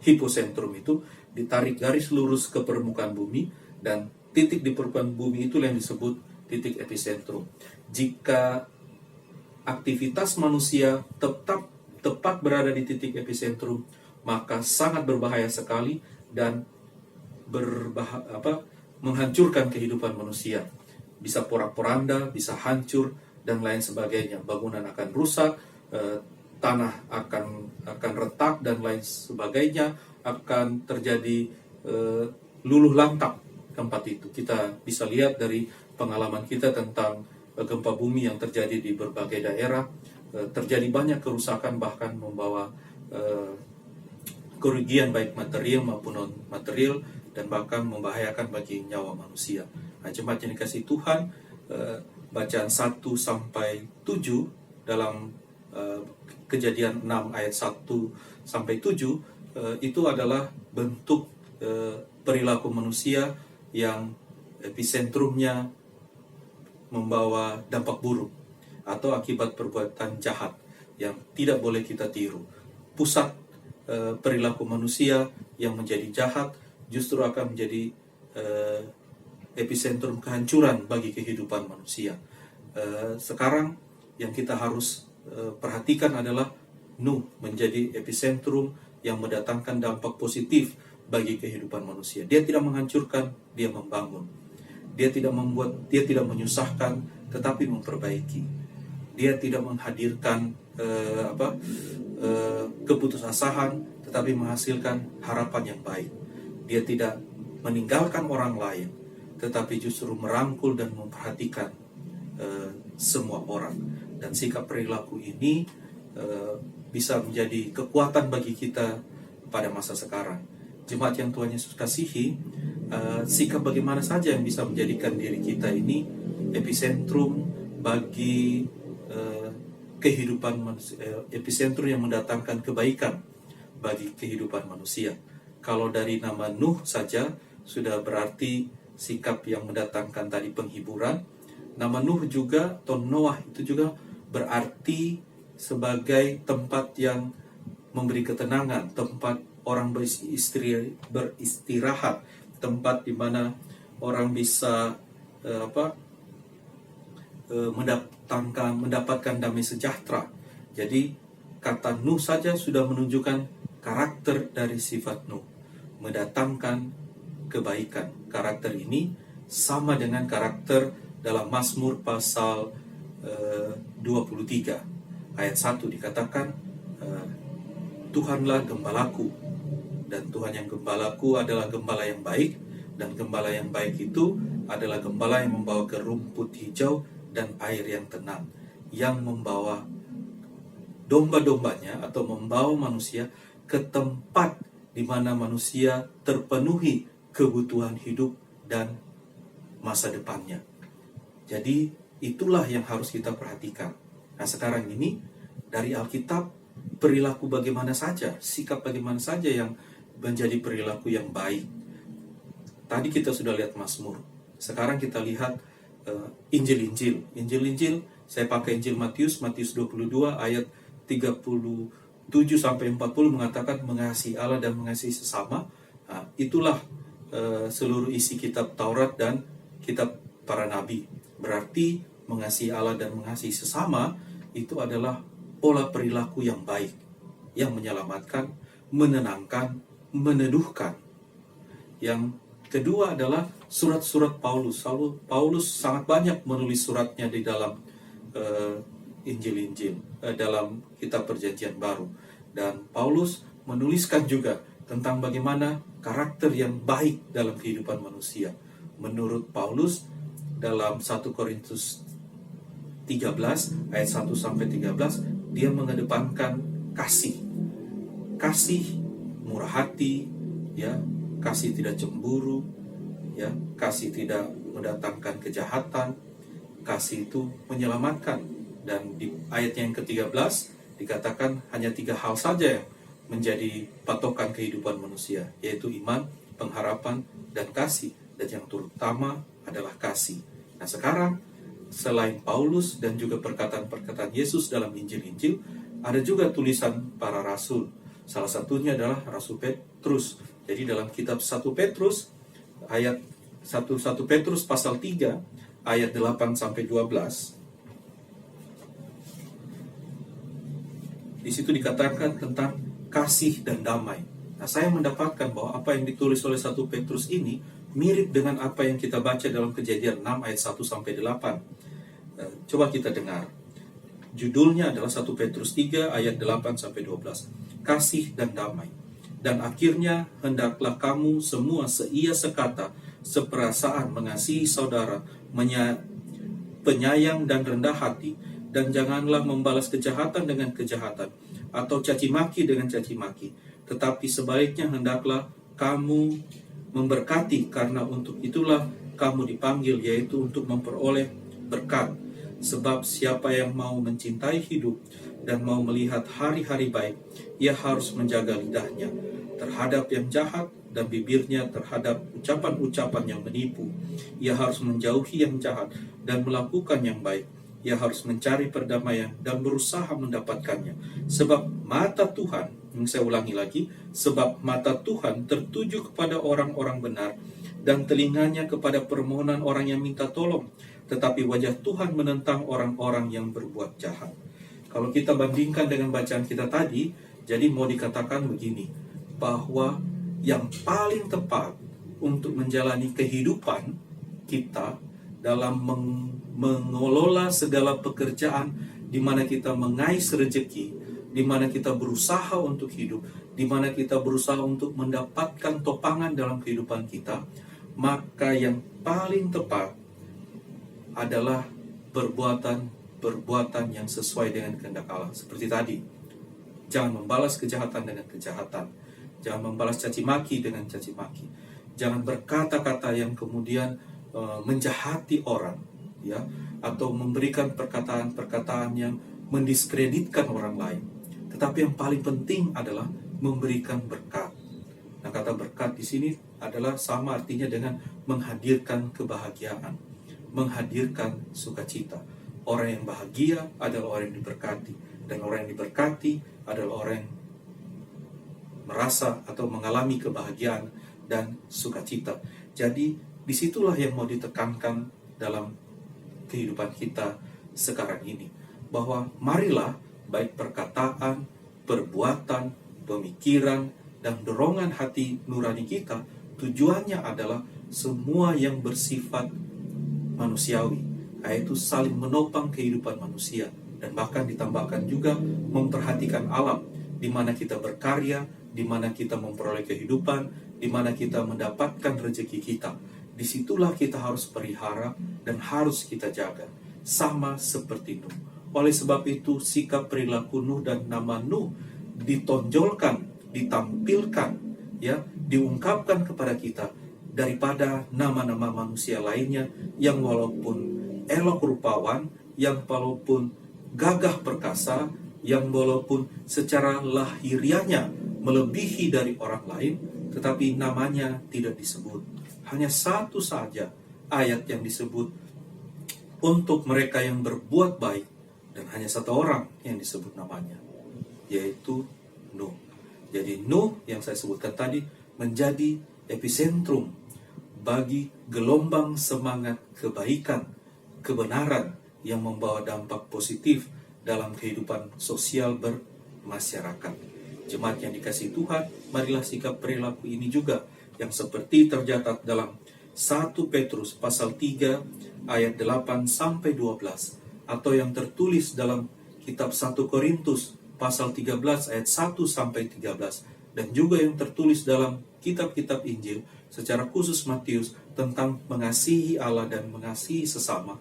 hipocentrum itu, ditarik garis lurus ke permukaan bumi, dan titik di permukaan bumi itu yang disebut titik epicentrum. Jika aktivitas manusia tepat berada di titik epicentrum, maka sangat berbahaya sekali dan menghancurkan kehidupan manusia. Bisa porak-poranda, bisa hancur, dan lain sebagainya. Bangunan akan rusak, tanah akan retak, dan lain sebagainya. Akan terjadi luluh lantak tempat itu. Kita bisa lihat dari pengalaman kita tentang gempa bumi yang terjadi di berbagai daerah. Terjadi banyak kerusakan, bahkan membawa kerugian baik material maupun non material, dan bahkan membahayakan bagi nyawa manusia. Nah, jemaat yang dikasihi Tuhan, bacaan 1 sampai 7 dalam Kejadian 6 ayat 1 sampai 7 itu adalah bentuk perilaku manusia yang epicentrumnya membawa dampak buruk atau akibat perbuatan jahat yang tidak boleh kita tiru. Pusat perilaku manusia yang menjadi jahat justru akan menjadi epicentrum kehancuran bagi kehidupan manusia. Sekarang yang kita harus perhatikan adalah Nuh menjadi epicentrum yang mendatangkan dampak positif bagi kehidupan manusia. Dia tidak menghancurkan, dia membangun. Dia tidak membuat, dia tidak menyusahkan, tetapi memperbaiki. Dia tidak menghadirkan keputusasaan, tetapi menghasilkan harapan yang baik. Dia tidak meninggalkan orang lain, tetapi justru merangkul dan memperhatikan semua orang. Dan sikap perilaku ini bisa menjadi kekuatan bagi kita pada masa sekarang. Jemaat yang Tuhan Yesus kasihi, sikap bagaimana saja yang bisa menjadikan diri kita ini epicentrum bagi kehidupan manusia, epicentrum yang mendatangkan kebaikan bagi kehidupan manusia. Kalau dari nama Nuh saja sudah berarti sikap yang mendatangkan tadi penghiburan. Nama Nuh juga, atau Noah itu juga berarti sebagai tempat yang memberi ketenangan, tempat orang beristirahat, tempat di mana orang bisa mendapatkan damai sejahtera. Jadi kata Nuh saja sudah menunjukkan karakter dari sifat Nuh, mendatangkan kebaikan. Karakter ini sama dengan karakter dalam Mazmur pasal 23 ayat 1 dikatakan, Tuhanlah gembalaku, dan Tuhan yang gembalaku adalah gembala yang baik, dan gembala yang baik itu adalah gembala yang membawa ke rumput hijau dan air yang tenang, yang membawa domba-dombanya atau membawa manusia ke tempat di mana manusia terpenuhi kebutuhan hidup dan masa depannya. Jadi itulah yang harus kita perhatikan. Nah, sekarang ini dari Alkitab, perilaku bagaimana saja, sikap bagaimana saja yang menjadi perilaku yang baik. Tadi kita sudah lihat Mazmur. Sekarang kita lihat Injil-Injil. Injil-Injil, saya pakai Injil Matius 22 ayat 37 sampai 40 mengatakan mengasihi Allah dan mengasihi sesama. Nah, itulah seluruh isi kitab Taurat dan kitab para nabi. Berarti mengasihi Allah dan mengasihi sesama itu adalah pola perilaku yang baik, yang menyelamatkan, menenangkan, meneduhkan. Yang kedua adalah surat-surat Paulus. Paulus sangat banyak menulis suratnya di dalam Injil-Injil, dalam kitab Perjanjian Baru. Dan Paulus menuliskan juga tentang bagaimana karakter yang baik dalam kehidupan manusia. Menurut Paulus, dalam 1 Korintus 13 ayat 1 sampai 13, dia mengedepankan kasih. Kasih murah hati, ya, kasih tidak cemburu, ya, kasih tidak mendatangkan kejahatan, kasih itu menyelamatkan. Dan di ayat yang ke-13 dikatakan hanya 3 hal saja yang menjadi patokan kehidupan manusia, yaitu iman, pengharapan, dan kasih. Dan yang terutama adalah kasih. Nah, sekarang selain Paulus dan juga perkataan-perkataan Yesus dalam Injil-Injil, ada juga tulisan para rasul. Salah satunya adalah Rasul Petrus. Jadi dalam kitab 1 Petrus ayat 1 Petrus pasal 3 ayat 8 sampai 12. Di situ dikatakan tentang kasih dan damai. Nah, saya mendapatkan bahwa apa yang ditulis oleh 1 Petrus ini mirip dengan apa yang kita baca dalam Kejadian 6 ayat 1 sampai 8. Coba kita dengar. Judulnya adalah 1 Petrus 3 ayat 8 sampai 12. Kasih dan damai. Dan akhirnya hendaklah kamu semua seia sekata, seperasaan, mengasihi saudara, penyayang dan rendah hati, dan janganlah membalas kejahatan dengan kejahatan, atau caci maki dengan caci maki. Tetapi sebaliknya hendaklah kamu memberkati, karena untuk itulah kamu dipanggil, yaitu untuk memperoleh berkat. Sebab siapa yang mau mencintai hidup dan mau melihat hari-hari baik, ia harus menjaga lidahnya terhadap yang jahat dan bibirnya terhadap ucapan-ucapan yang menipu. Ia harus menjauhi yang jahat dan melakukan yang baik. Ia harus mencari perdamaian dan berusaha mendapatkannya. Sebab mata Tuhan, yang saya ulangi lagi, sebab mata Tuhan tertuju kepada orang-orang benar dan telinganya kepada permohonan orang yang minta tolong. Tetapi wajah Tuhan menentang orang-orang yang berbuat jahat. Kalau kita bandingkan dengan bacaan kita tadi, jadi mau dikatakan begini, bahwa yang paling tepat untuk menjalani kehidupan kita dalam mengelola segala pekerjaan di mana kita mengais rezeki, di mana kita berusaha untuk hidup, di mana kita berusaha untuk mendapatkan topangan dalam kehidupan kita, maka yang paling tepat adalah perbuatan yang sesuai dengan kehendak Allah. Seperti tadi, jangan membalas kejahatan dengan kejahatan, jangan membalas caci maki dengan caci maki, jangan berkata-kata yang kemudian menjahati orang, ya, atau memberikan perkataan-perkataan yang mendiskreditkan orang lain. Tetapi yang paling penting adalah memberikan berkat. Nah, kata berkat di sini adalah sama artinya dengan menghadirkan kebahagiaan, menghadirkan sukacita. Orang yang bahagia adalah orang yang diberkati, dan orang yang diberkati adalah orang yang merasa atau mengalami kebahagiaan dan sukacita. Jadi disitulah yang mau ditekankan dalam kehidupan kita sekarang ini, bahwa marilah baik perkataan, perbuatan, pemikiran, dan dorongan hati nurani kita, tujuannya adalah semua yang bersifat manusiawi, yaitu saling menopang kehidupan manusia, dan bahkan ditambahkan juga memperhatikan alam, di mana kita berkarya, di mana kita memperoleh kehidupan, di mana kita mendapatkan rezeki kita. Disitulah kita harus pelihara dan harus kita jaga, sama seperti Nuh. Oleh sebab itu, sikap perilaku Nuh dan nama Nuh ditonjolkan, ditampilkan, ya, diungkapkan kepada kita daripada nama-nama manusia lainnya yang walaupun elok rupawan, yang walaupun gagah perkasa, yang walaupun secara lahiriahnya melebihi dari orang lain, tetapi namanya tidak disebut. Hanya satu saja ayat yang disebut untuk mereka yang berbuat baik, dan hanya satu orang yang disebut namanya, yaitu Nuh. Jadi Nuh yang saya sebutkan tadi menjadi epicentrum bagi gelombang semangat kebaikan, kebenaran yang membawa dampak positif dalam kehidupan sosial bermasyarakat. Jemaat yang dikasihi Tuhan, marilah sikap perilaku ini juga yang seperti tercatat dalam 1 Petrus pasal 3 ayat 8 sampai 12, atau yang tertulis dalam kitab 1 Korintus pasal 13 ayat 1 sampai 13, dan juga yang tertulis dalam kitab-kitab Injil, secara khusus Matius, tentang mengasihi Allah dan mengasihi sesama.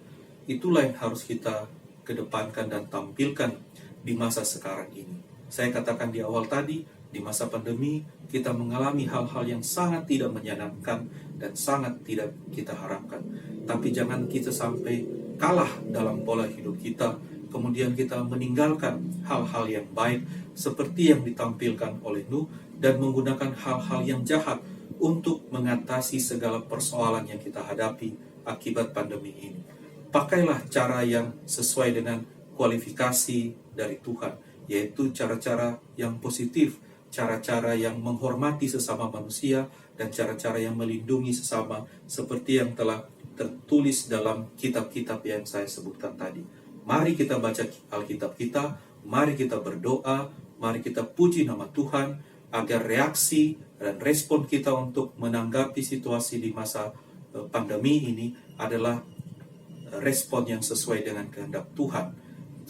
Itulah yang harus kita kedepankan dan tampilkan di masa sekarang ini. Saya katakan di awal tadi, di masa pandemi kita mengalami hal-hal yang sangat tidak menyenangkan dan sangat tidak kita harapkan. Tapi jangan kita sampai kalah dalam pola hidup kita, kemudian kita meninggalkan hal-hal yang baik seperti yang ditampilkan oleh Nuh, dan menggunakan hal-hal yang jahat untuk mengatasi segala persoalan yang kita hadapi akibat pandemi ini. Pakailah cara yang sesuai dengan kualifikasi dari Tuhan, yaitu cara-cara yang positif, cara-cara yang menghormati sesama manusia, dan cara-cara yang melindungi sesama, seperti yang telah tertulis dalam kitab-kitab yang saya sebutkan tadi. Mari kita baca Alkitab kita, mari kita berdoa, mari kita puji nama Tuhan, agar reaksi dan respon kita untuk menanggapi situasi di masa pandemi ini adalah respon yang sesuai dengan kehendak Tuhan,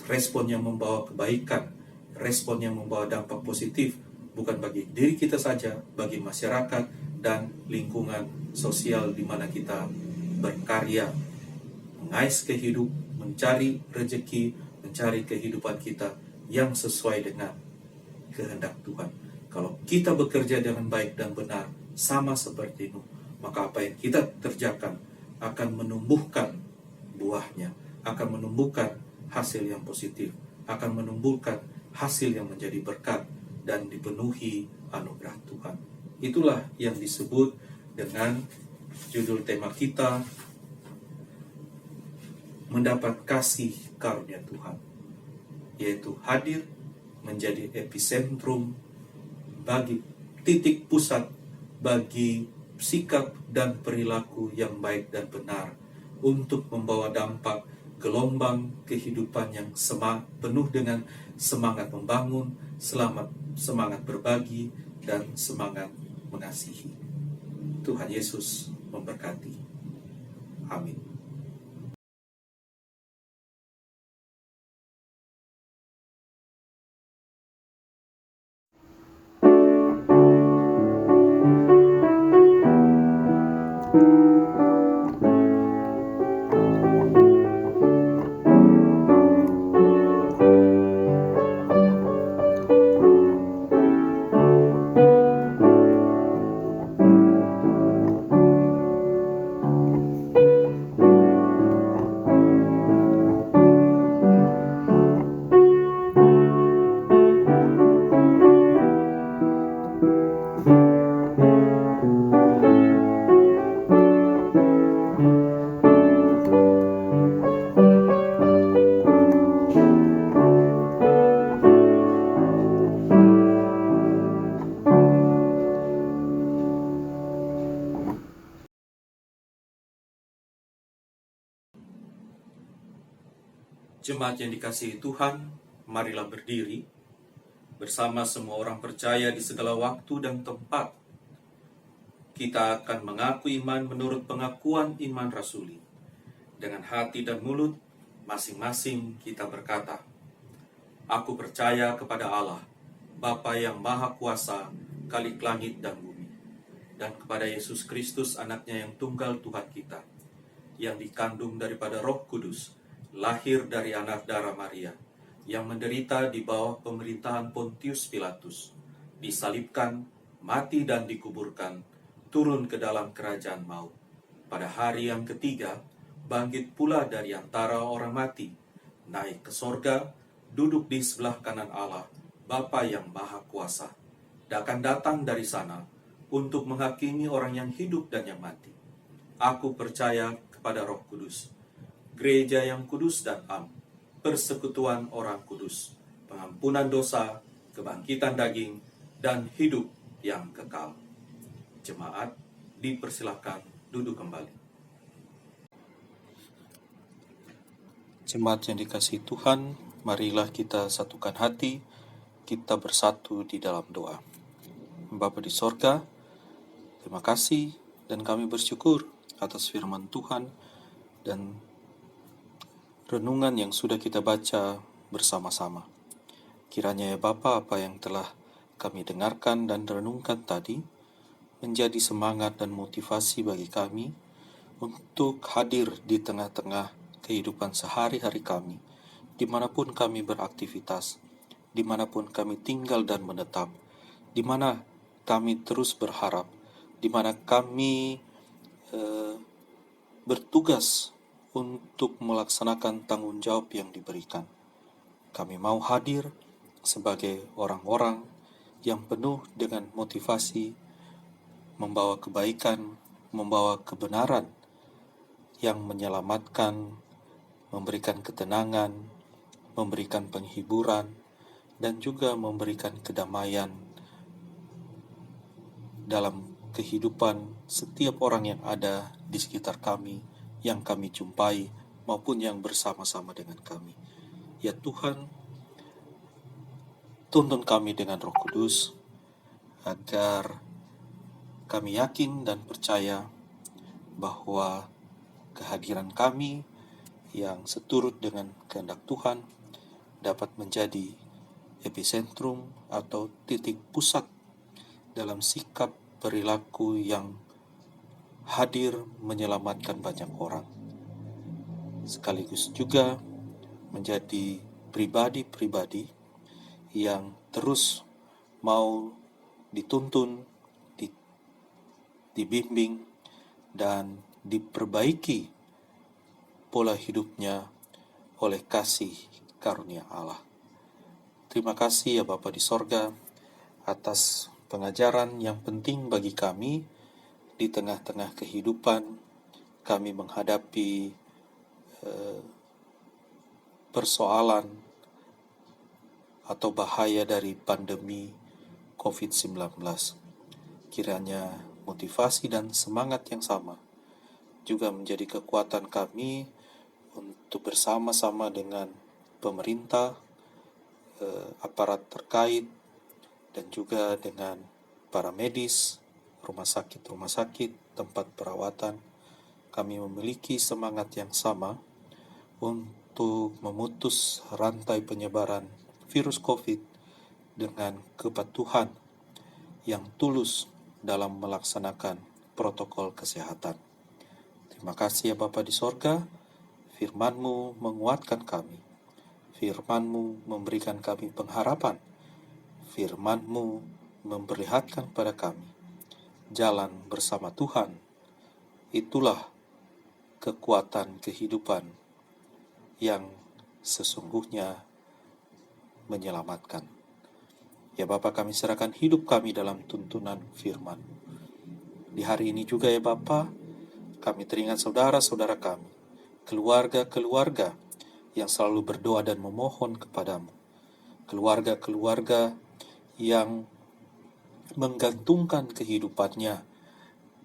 respon yang membawa kebaikan, respon yang membawa dampak positif, bukan bagi diri kita saja, bagi masyarakat dan lingkungan sosial di mana kita berkarya, mengais kehidupan, mencari rezeki, mencari kehidupan kita yang sesuai dengan kehendak Tuhan. Kalau kita bekerja dengan baik dan benar, sama seperti Nuh, maka apa yang kita kerjakan akan menumbuhkan buahnya, akan menumbuhkan hasil yang positif, akan menumbuhkan hasil yang menjadi berkat dan dipenuhi anugerah Tuhan. Itulah yang disebut dengan judul tema kita, mendapat kasih karunia Tuhan, yaitu hadir menjadi epicentrum bagi titik pusat bagi sikap dan perilaku yang baik dan benar, untuk membawa dampak gelombang kehidupan yang penuh dengan semangat membangun, semangat berbagi, dan semangat mengasihi. Tuhan Yesus memberkati. Amin. Jemaat yang dikasihi Tuhan, marilah berdiri. bersama semua orang percaya di segala waktu dan tempat. Kita akan mengaku iman menurut pengakuan iman rasuli. Dengan hati dan mulut, masing-masing kita berkata, Aku percaya kepada Allah, Bapa yang Maha Kuasa, Khalik langit dan bumi, dan kepada Yesus Kristus, anaknya yang tunggal Tuhan kita, yang dikandung daripada Roh Kudus, lahir dari anak darah Maria, yang menderita di bawah pemerintahan Pontius Pilatus, disalibkan, mati dan dikuburkan, turun ke dalam kerajaan maut. Pada hari yang ketiga, bangkit pula dari antara orang mati, naik ke sorga, duduk di sebelah kanan Allah, Bapa yang Maha Kuasa, dan akan datang dari sana untuk menghakimi orang yang hidup dan yang mati. Aku percaya kepada Roh Kudus, gereja yang kudus dan am, persekutuan orang kudus, pengampunan dosa, kebangkitan daging, dan hidup yang kekal. Jemaat dipersilahkan duduk kembali. Jemaat yang dikasihi Tuhan, marilah kita satukan hati, kita bersatu di dalam doa. Bapa di sorga, terima kasih dan kami bersyukur atas firman Tuhan dan renungan yang sudah kita baca bersama-sama. Kiranya ya Bapa, apa yang telah kami dengarkan dan renungkan tadi menjadi semangat dan motivasi bagi kami untuk hadir di tengah-tengah kehidupan sehari-hari kami, dimanapun kami beraktivitas, dimanapun kami tinggal dan menetap, di mana kami terus berharap, di mana kami bertugas untuk melaksanakan tanggung jawab yang diberikan. Kami mau hadir sebagai orang-orang yang penuh dengan motivasi, membawa kebaikan, membawa kebenaran yang menyelamatkan, memberikan ketenangan, memberikan penghiburan, dan juga memberikan kedamaian dalam kehidupan setiap orang yang ada di sekitar kami, yang kami jumpai, maupun yang bersama-sama dengan kami. Ya Tuhan, tuntun kami dengan Roh Kudus, agar kami yakin dan percaya bahwa kehadiran kami yang seturut dengan kehendak Tuhan dapat menjadi epicentrum atau titik pusat dalam sikap perilaku yang hadir menyelamatkan banyak orang, sekaligus juga menjadi pribadi-pribadi yang terus mau dituntun, dibimbing, dan diperbaiki pola hidupnya oleh kasih karunia Allah. Terima kasih ya Bapa di sorga atas pengajaran yang penting bagi kami di tengah-tengah kehidupan kami menghadapi persoalan atau bahaya dari pandemi COVID-19. Kiranya motivasi dan semangat yang sama juga menjadi kekuatan kami untuk bersama-sama dengan pemerintah, aparat terkait, dan juga dengan para medis, rumah sakit, tempat perawatan. Kami memiliki semangat yang sama untuk memutus rantai penyebaran virus COVID dengan kepatuhan yang tulus dalam melaksanakan protokol kesehatan. Terima kasih ya Bapa di sorga, firman-Mu menguatkan kami, firman-Mu memberikan kami pengharapan, firman-Mu memperlihatkan pada kami jalan bersama Tuhan. Itulah kekuatan kehidupan yang sesungguhnya menyelamatkan. Ya Bapa, kami serahkan hidup kami dalam tuntunan firman. Di hari ini juga ya Bapa, kami teringat saudara-saudara kami, keluarga-keluarga yang selalu berdoa dan memohon kepadamu. Keluarga-keluarga yang menggantungkan kehidupannya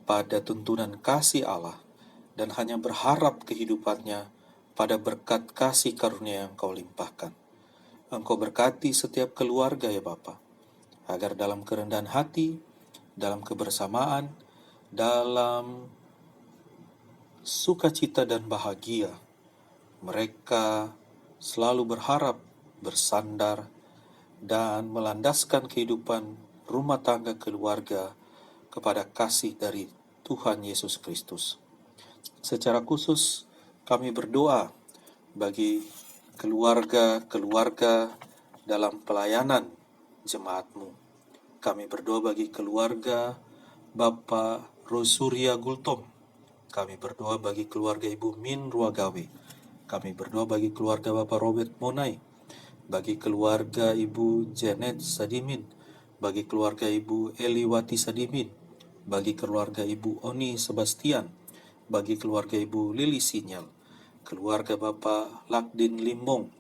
pada tuntunan kasih Allah dan hanya berharap kehidupannya pada berkat kasih karunia yang Kau limpahkan. Engkau berkati setiap keluarga ya Bapa, agar dalam kerendahan hati, dalam kebersamaan, dalam sukacita dan bahagia, mereka selalu berharap, bersandar, dan melandaskan kehidupan rumah tangga keluarga kepada kasih dari Tuhan Yesus Kristus. Secara khusus, kami berdoa bagi keluarga-keluarga dalam pelayanan jemaat-Mu. Kami berdoa bagi keluarga Bapak Rosurya Gultom. Kami berdoa bagi keluarga Ibu Min Ruagawe. Kami berdoa bagi keluarga Bapak Robert Monai, bagi keluarga Ibu Janet Sadimin, bagi keluarga Ibu Eliwati Sadimin, bagi keluarga Ibu Oni Sebastian, bagi keluarga Ibu Lili Sinyal, keluarga Bapak Lakdin Limbong,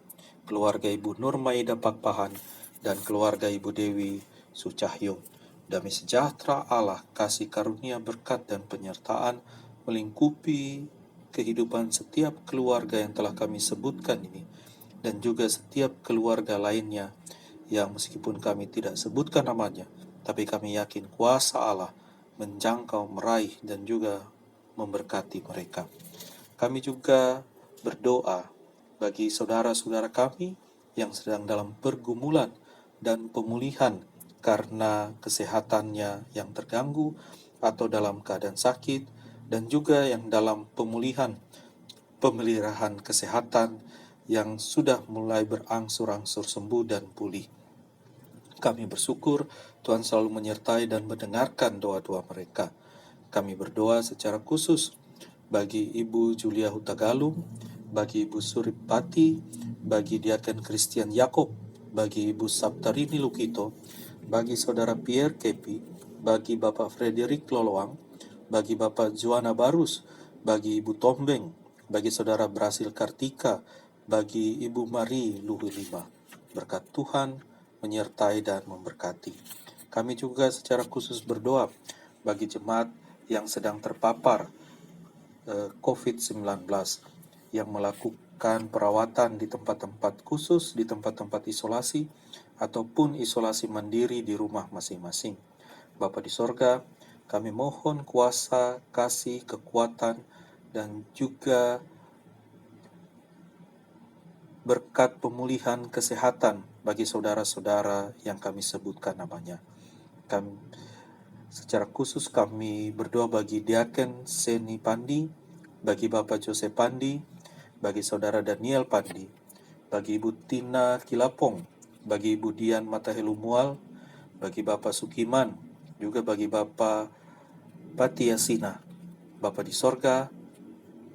keluarga Ibu Nurmaida Pakpahan, dan keluarga Ibu Dewi Sucahyo. Damai sejahtera Allah, kasih karunia, berkat, dan penyertaan melingkupi kehidupan setiap keluarga yang telah kami sebutkan ini, dan juga setiap keluarga lainnya yang meskipun kami tidak sebutkan namanya, tapi kami yakin kuasa Allah menjangkau, meraih, dan juga memberkati mereka. Kami juga berdoa bagi saudara-saudara kami yang sedang dalam pergumulan dan pemulihan karena kesehatannya yang terganggu atau dalam keadaan sakit, dan juga yang dalam pemulihan pemeliharaan kesehatan yang sudah mulai berangsur-angsur sembuh dan pulih. Kami bersyukur Tuhan selalu menyertai dan mendengarkan doa-doa mereka. Kami berdoa secara khusus bagi Ibu Julia Hutagalung, bagi Ibu Suripati, bagi Diaken Christian Yakob, bagi Ibu Saptarini Lukito, bagi Saudara Pierre Kepi, bagi Bapak Frederick Loloang, bagi Bapak Juana Barus, bagi Ibu Tombeng, bagi Saudara Brasil Kartika, bagi Ibu Marie Luhulima. Berkat Tuhan menyertai dan memberkati. Kami juga secara khusus berdoa bagi jemaat yang sedang terpapar COVID-19, yang melakukan perawatan di tempat-tempat khusus, di tempat-tempat isolasi, ataupun isolasi mandiri di rumah masing-masing. Bapa di sorga, kami mohon kuasa, kasih, kekuatan, dan juga berkat pemulihan kesehatan bagi saudara-saudara yang kami sebutkan namanya. Secara khusus kami berdoa bagi Diaken Seni Pandi, bagi Bapak Jose Pandi, bagi Saudara Daniel Pandi, bagi Ibu Tina Kilapong, bagi Ibu Dian Matahelu Mual, bagi Bapak Sukiman, juga bagi Bapak Pati Yasina. Bapa di sorga,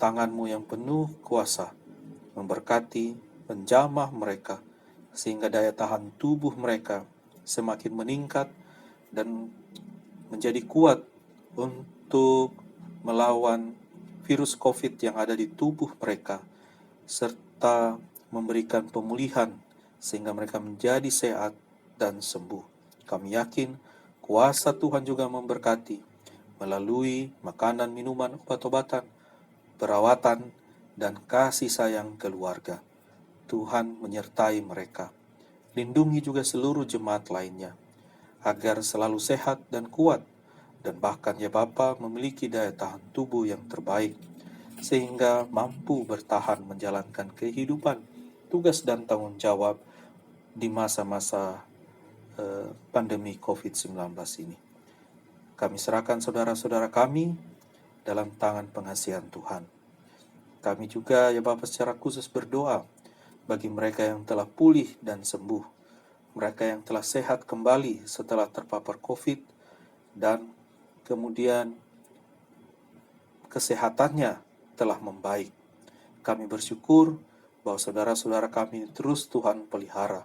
tangan-Mu yang penuh kuasa memberkati, menjamah mereka, sehingga daya tahan tubuh mereka semakin meningkat dan menjadi kuat untuk melawan virus COVID yang ada di tubuh mereka, serta memberikan pemulihan sehingga mereka menjadi sehat dan sembuh. Kami yakin kuasa Tuhan juga memberkati melalui makanan, minuman, obat-obatan, perawatan, dan kasih sayang keluarga. Tuhan menyertai mereka. Lindungi juga seluruh jemaat lainnya, agar selalu sehat dan kuat, dan bahkan ya Bapa memiliki daya tahan tubuh yang terbaik, sehingga mampu bertahan menjalankan kehidupan, tugas dan tanggung jawab di masa-masa pandemi COVID-19 ini. Kami serahkan saudara-saudara kami dalam tangan pengasihan Tuhan. Kami juga ya Bapa secara khusus berdoa bagi mereka yang telah pulih dan sembuh, mereka yang telah sehat kembali setelah terpapar COVID, dan kemudian kesehatannya telah membaik. Kami bersyukur bahwa saudara-saudara kami terus Tuhan pelihara,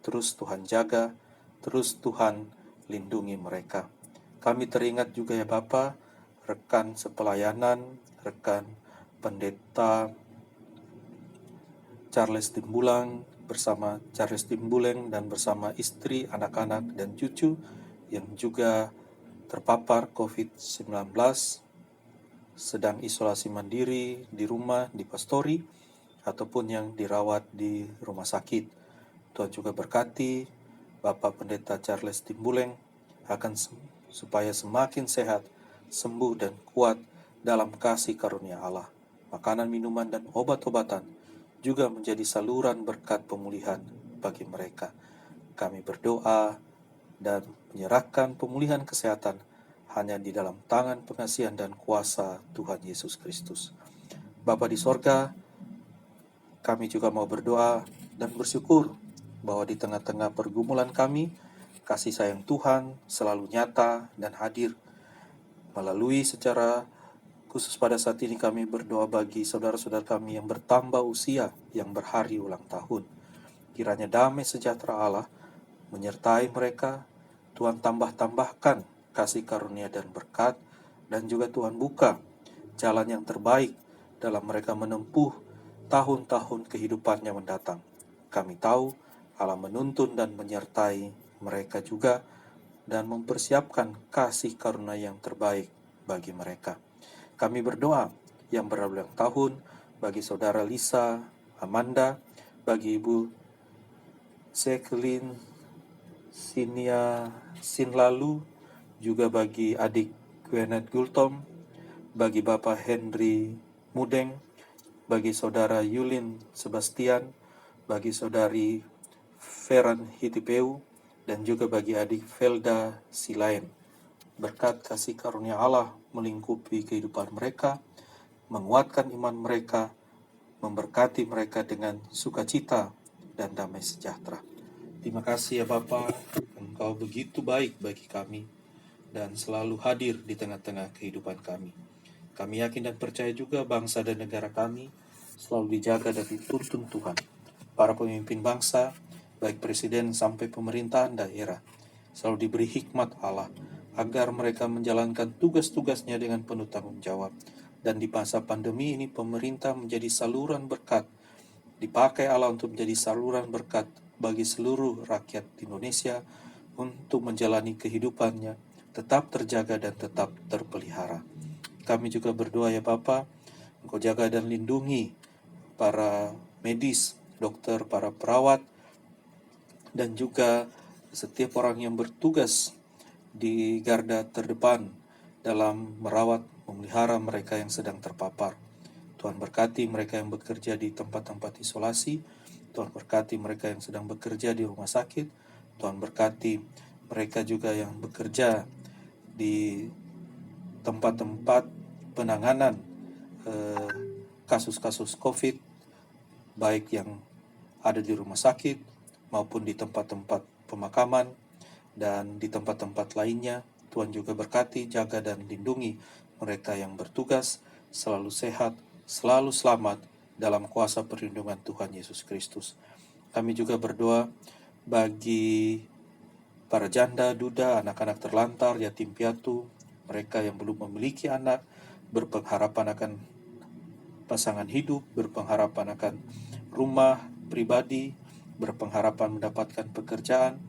terus Tuhan jaga, terus Tuhan lindungi mereka. Kami teringat juga ya Bapa, rekan sepelayanan, rekan pendeta Charles Timbulang bersama Charles Timbuleng dan bersama istri, anak-anak, dan cucu yang juga terpapar COVID-19, sedang isolasi mandiri di rumah, di pastori, ataupun yang dirawat di rumah sakit. Tuhan juga berkati Bapak Pendeta Charles Timbuleng supaya semakin sehat, sembuh dan kuat dalam kasih karunia Allah. Makanan, minuman, dan obat-obatan juga menjadi saluran berkat pemulihan bagi mereka. Kami berdoa dan menyerahkan pemulihan kesehatan hanya di dalam tangan pengasihan dan kuasa Tuhan Yesus Kristus. Bapa di sorga, kami juga mau berdoa dan bersyukur bahwa di tengah-tengah pergumulan kami, kasih sayang Tuhan selalu nyata dan hadir. Melalui secara khusus pada saat ini kami berdoa bagi saudara-saudara kami yang bertambah usia, yang berhari ulang tahun. Kiranya damai sejahtera Allah menyertai mereka. Tuhan tambahkan kasih karunia dan berkat, dan juga Tuhan buka jalan yang terbaik dalam mereka menempuh tahun-tahun kehidupannya mendatang. Kami tahu Allah menuntun dan menyertai mereka juga dan mempersiapkan kasih karunia yang terbaik bagi mereka. Kami berdoa yang berulang tahun bagi saudara Lisa, Amanda, bagi Ibu Seklin, Sinia Sinlalu, juga bagi adik Gwyneth Gultom, bagi Bapak Henry Mudeng, bagi saudara Yulin Sebastian, bagi saudari Feran Hitipeu, dan juga bagi adik Felda Silain. Berkat kasih karunia Allah melingkupi kehidupan mereka, menguatkan iman mereka, memberkati mereka dengan sukacita dan damai sejahtera. Terima kasih ya Bapa, Engkau begitu baik bagi kami dan selalu hadir di tengah-tengah kehidupan kami. Kami yakin dan percaya juga bangsa dan negara kami selalu dijaga dan dituntun Tuhan. Para pemimpin bangsa, baik presiden sampai pemerintahan daerah, selalu diberi hikmat Allah agar mereka menjalankan tugas-tugasnya dengan penuh tanggung jawab. Dan di masa pandemi ini pemerintah menjadi saluran berkat, dipakai Allah untuk menjadi saluran berkat bagi seluruh rakyat Indonesia untuk menjalani kehidupannya tetap terjaga dan tetap terpelihara. Kami juga berdoa ya Bapa, Engkau jaga dan lindungi para medis, dokter, para perawat, dan juga setiap orang yang bertugas di garda terdepan dalam merawat, memelihara mereka yang sedang terpapar. Tuhan berkati mereka yang bekerja di tempat-tempat isolasi. Tuhan berkati mereka yang sedang bekerja di rumah sakit. Tuhan berkati mereka juga yang bekerja di tempat-tempat penanganan kasus-kasus COVID, baik yang ada di rumah sakit maupun di tempat-tempat pemakaman dan di tempat-tempat lainnya. Tuhan juga berkati, jaga dan lindungi mereka yang bertugas, selalu sehat, selalu selamat dalam kuasa perlindungan Tuhan Yesus Kristus. Kami juga berdoa bagi para janda, duda, anak-anak terlantar, yatim piatu, mereka yang belum memiliki anak, berpengharapan akan pasangan hidup, berpengharapan akan rumah pribadi, berpengharapan mendapatkan pekerjaan,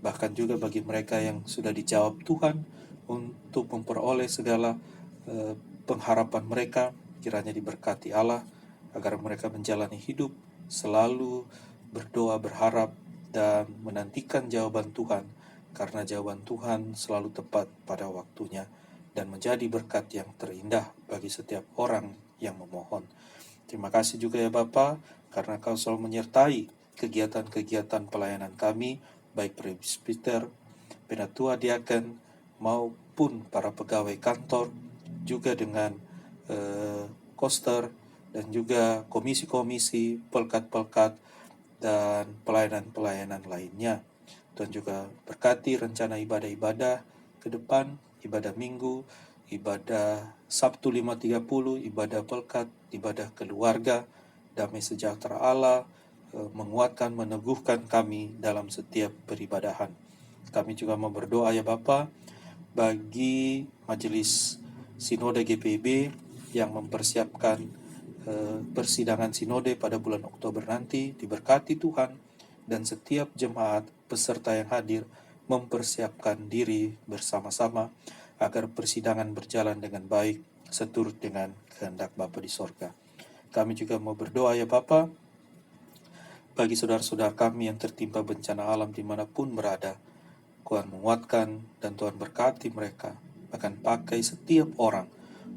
bahkan juga bagi mereka yang sudah dijawab Tuhan untuk memperoleh segala pengharapan mereka, kiranya diberkati Allah agar mereka menjalani hidup selalu berdoa, berharap, dan menantikan jawaban Tuhan, karena jawaban Tuhan selalu tepat pada waktunya dan menjadi berkat yang terindah bagi setiap orang yang memohon. Terima kasih juga ya Bapa, karena Kau selalu menyertai kegiatan-kegiatan pelayanan kami, baik presbiter, penatua diaken, maupun para pegawai kantor, juga dengan koster, dan juga komisi-komisi, pelkat-pelkat, dan pelayanan-pelayanan lainnya. Tuhan juga berkati rencana ibadah-ibadah ke depan, ibadah minggu, ibadah Sabtu 5.30, ibadah pelkat, ibadah keluarga, damai sejahtera Allah, menguatkan, meneguhkan kami dalam setiap peribadahan. Kami juga mau berdoa ya Bapa bagi Majelis Sinode GPIB yang mempersiapkan persidangan sinode pada bulan Oktober nanti. Diberkati Tuhan, dan setiap jemaat peserta yang hadir mempersiapkan diri bersama-sama agar persidangan berjalan dengan baik seturut dengan kehendak Bapa di sorga. Kami juga mau berdoa ya Bapa bagi saudara-saudara kami yang tertimpa bencana alam dimanapun berada. Tuhan menguatkan dan Tuhan berkati mereka, akan pakai setiap orang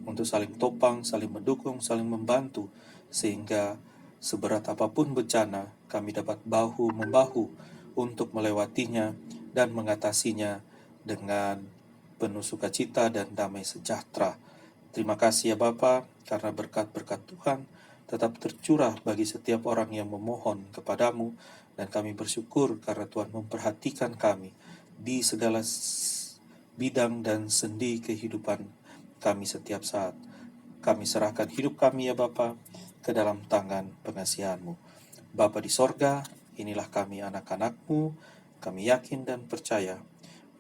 untuk saling topang, saling mendukung, saling membantu, sehingga seberat apapun bencana, kami dapat bahu-membahu untuk melewatinya dan mengatasinya dengan penuh sukacita dan damai sejahtera. Terima kasih ya Bapa, karena berkat-berkat Tuhan tetap tercurah bagi setiap orang yang memohon kepadamu, dan kami bersyukur karena Tuhan memperhatikan kami di segala bidang dan sendi kehidupan kami setiap saat. Kami serahkan hidup kami ya Bapa ke dalam tangan pengasihan-Mu. Bapa di sorga, inilah kami anak-anak-Mu. Kami yakin dan percaya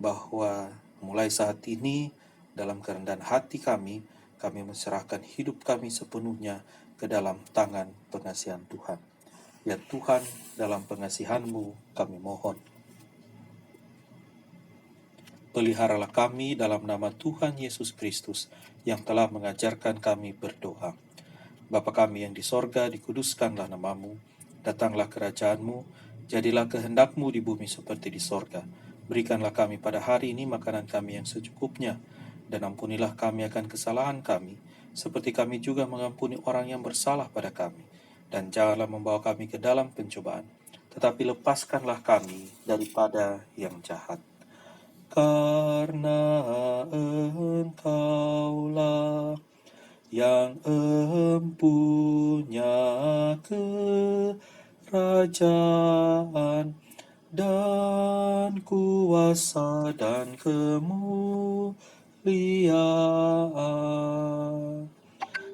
bahwa mulai saat ini dalam kerendahan hati kami menserahkan hidup kami sepenuhnya ke dalam tangan pengasihan Tuhan. Ya Tuhan, dalam pengasihan-Mu kami mohon. Peliharalah kami dalam nama Tuhan Yesus Kristus yang telah mengajarkan kami berdoa. Bapa kami yang di sorga, dikuduskanlah namamu, datanglah kerajaan-Mu, jadilah kehendak-Mu di bumi seperti di sorga. Berikanlah kami pada hari ini makanan kami yang secukupnya, dan ampunilah kami akan kesalahan kami, seperti kami juga mengampuni orang yang bersalah pada kami. Dan janganlah membawa kami ke dalam pencobaan, tetapi lepaskanlah kami daripada yang jahat. Karena Engkaulah yang empunya kerajaan dan kuasa dan kemuliaan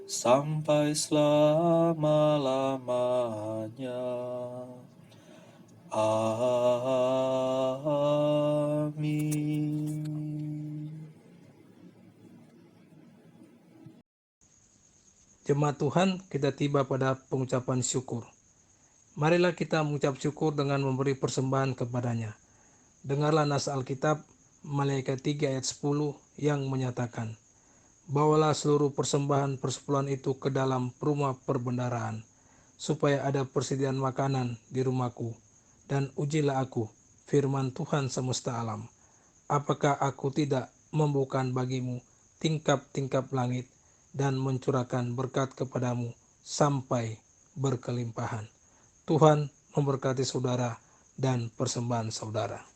sampai selama-lamanya. Amin. Jemaat Tuhan, kita tiba pada pengucapan syukur. Marilah kita mengucap syukur dengan memberi persembahan kepadanya. Dengarlah nas Alkitab, Malaikat 3 ayat 10 yang menyatakan, bawalah seluruh persembahan persepuluhan itu ke dalam rumah perbendaharaan, supaya ada persediaan makanan di rumahku, dan ujilah aku, firman Tuhan semesta alam. Apakah aku tidak membukakan bagimu tingkap-tingkap langit, dan mencurahkan berkat kepadamu sampai berkelimpahan. Tuhan memberkati saudara dan persembahan saudara.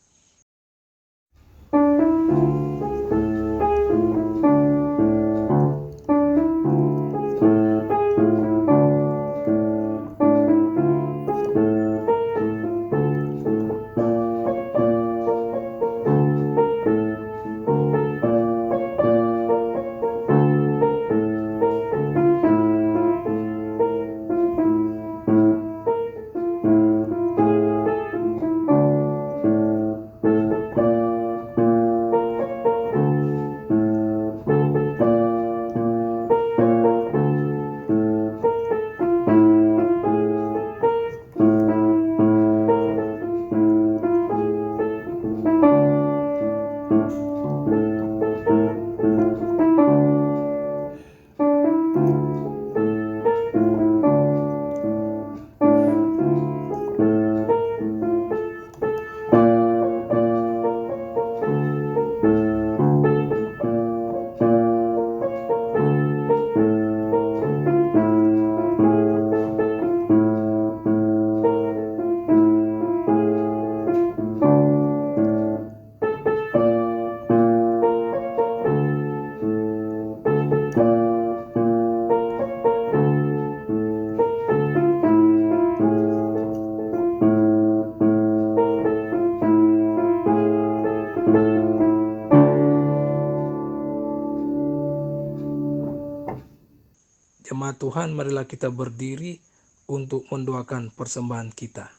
Jemaat Tuhan, marilah kita berdiri untuk mendoakan persembahan kita.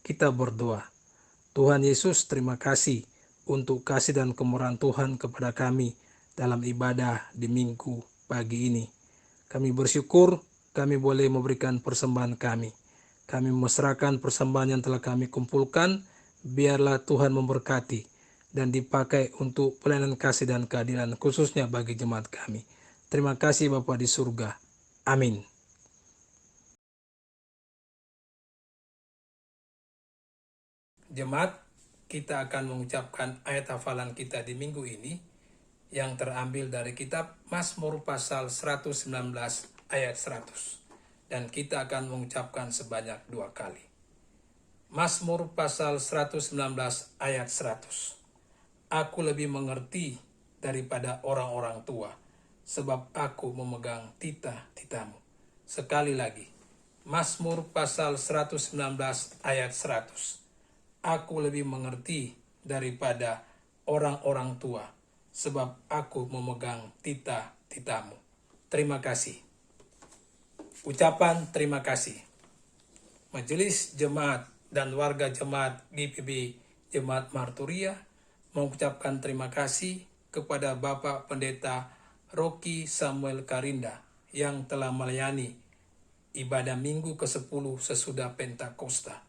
Kita berdoa. Tuhan Yesus, terima kasih untuk kasih dan kemurahan Tuhan kepada kami dalam ibadah di minggu pagi ini. Kami bersyukur kami boleh memberikan persembahan kami. Kami menyerahkan persembahan yang telah kami kumpulkan, biarlah Tuhan memberkati dan dipakai untuk pelayanan kasih dan keadilan khususnya bagi jemaat kami. Terima kasih Bapa di surga. Amin. Jemaat, kita akan mengucapkan ayat hafalan kita di minggu ini yang terambil dari kitab Mazmur pasal 119 ayat 100. Dan kita akan mengucapkan sebanyak 2 kali. Mazmur pasal 119 ayat 100. Aku lebih mengerti daripada orang-orang tua, sebab aku memegang titah-titahmu. Sekali lagi, Mazmur pasal 119 ayat 100. Aku lebih mengerti daripada orang-orang tua, sebab aku memegang titah-titahmu. Terima kasih. Ucapan terima kasih. Majelis Jemaat dan warga Jemaat GPB Jemaat Marturia mengucapkan terima kasih kepada Bapak Pendeta Rocky Samuel Karinda yang telah melayani ibadah minggu ke-10 sesudah Pentakosta.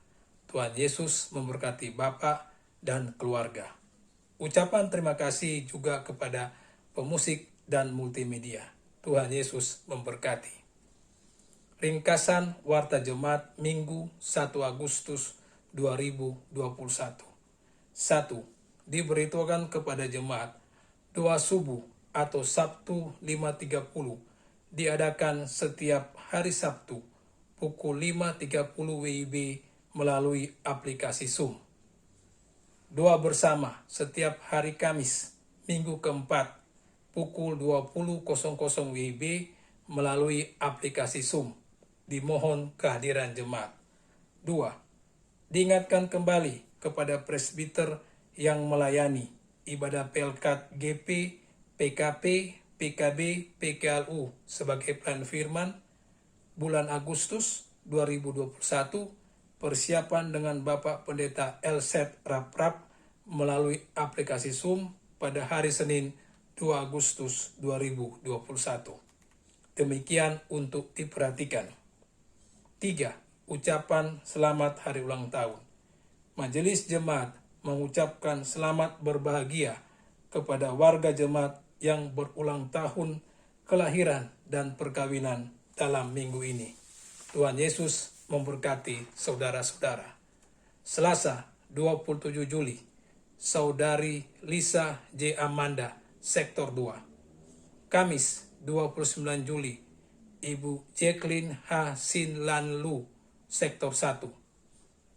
Tuhan Yesus memberkati Bapak dan keluarga. Ucapan terima kasih juga kepada pemusik dan multimedia. Tuhan Yesus memberkati. Ringkasan Warta Jemaat Minggu 1 Agustus 2021. 1. Diberitahukan kepada jemaat, doa subuh atau Sabtu 5.30 diadakan setiap hari Sabtu pukul 5.30 WIB melalui aplikasi Zoom. Doa bersama setiap hari Kamis, minggu keempat, pukul 20.00 WIB melalui aplikasi Zoom. Dimohon kehadiran jemaat. 2. Diingatkan kembali kepada presbiter yang melayani ibadah Pelkat GP, PKP, PKB, PKLU sebagai pelayan firman bulan Agustus 2021, persiapan dengan Bapak Pendeta Elset Raprap melalui aplikasi Zoom pada hari Senin 2 Agustus 2021. Demikian untuk diperhatikan. 3. Ucapan selamat hari ulang tahun. Majelis Jemaat mengucapkan selamat berbahagia kepada warga jemaat yang berulang tahun kelahiran dan perkawinan dalam minggu ini. Tuhan Yesus memberkati saudara-saudara. Selasa 27 Juli, Saudari Lisa J. Amanda, Sektor 2. Kamis 29 Juli, Ibu Jacqueline H. Sin Lan Lu, Sektor 1.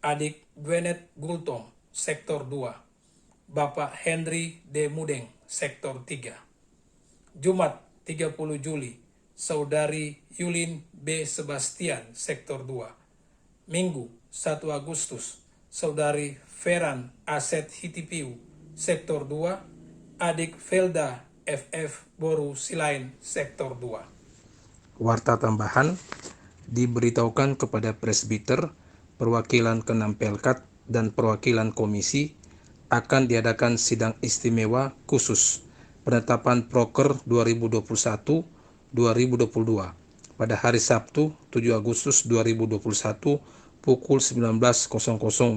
Adik Gwyneth Gultom, Sektor 2. Bapak Henry D. Mudeng, Sektor 3. Jumat 30 Juli, Saudari Yulin B. Sebastian, Sektor 2. Minggu 1 Agustus, Saudari Feran Aset Hitipiu, Sektor 2. Adik Felda FF Boru Silain, Sektor 2. Warta tambahan diberitahukan kepada presbiter, perwakilan ke-6 Pelkat, dan perwakilan komisi akan diadakan sidang istimewa khusus penetapan Proker 2021-2022 pada hari Sabtu 7 Agustus 2021 pukul 19.00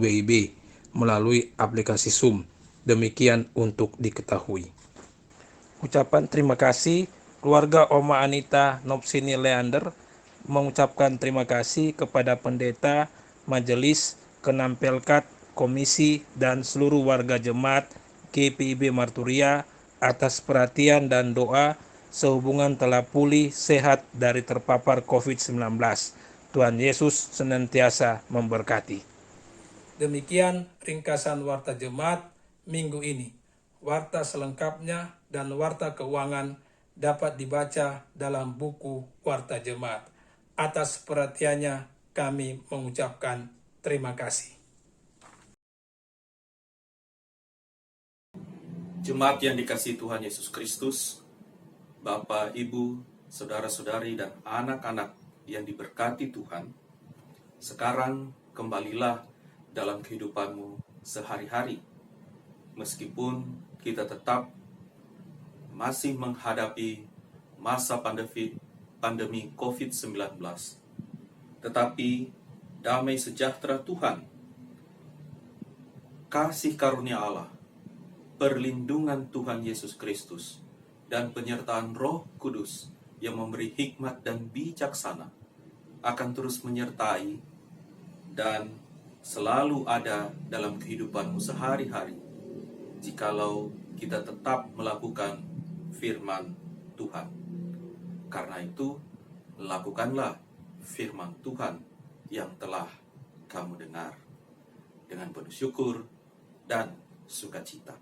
WIB melalui aplikasi Zoom. Demikian untuk diketahui. Ucapan terima kasih keluarga Oma Anita Nopsini Leander mengucapkan terima kasih kepada pendeta, majelis, ke-6 Pelkat, komisi, dan seluruh warga jemaat GPIB Marturia atas perhatian dan doa sehubungan telah pulih sehat dari terpapar COVID-19. Tuhan Yesus senantiasa memberkati. Demikian ringkasan Warta Jemaat minggu ini. Warta selengkapnya dan warta keuangan dapat dibaca dalam buku Warta Jemaat. Atas perhatiannya kami mengucapkan terima kasih. Jemaat yang dikasihi Tuhan Yesus Kristus, Bapak, Ibu, saudara-saudari, dan anak-anak yang diberkati Tuhan, sekarang kembalilah dalam kehidupanmu sehari-hari. Meskipun kita tetap masih menghadapi masa pandemi COVID-19, tetapi damai sejahtera Tuhan, kasih karunia Allah, perlindungan Tuhan Yesus Kristus, dan penyertaan Roh Kudus yang memberi hikmat dan bijaksana akan terus menyertai dan selalu ada dalam kehidupanmu sehari-hari, jikalau kita tetap melakukan firman Tuhan. Karena itu, lakukanlah firman Tuhan yang telah kamu dengar dengan penuh syukur dan sukacita.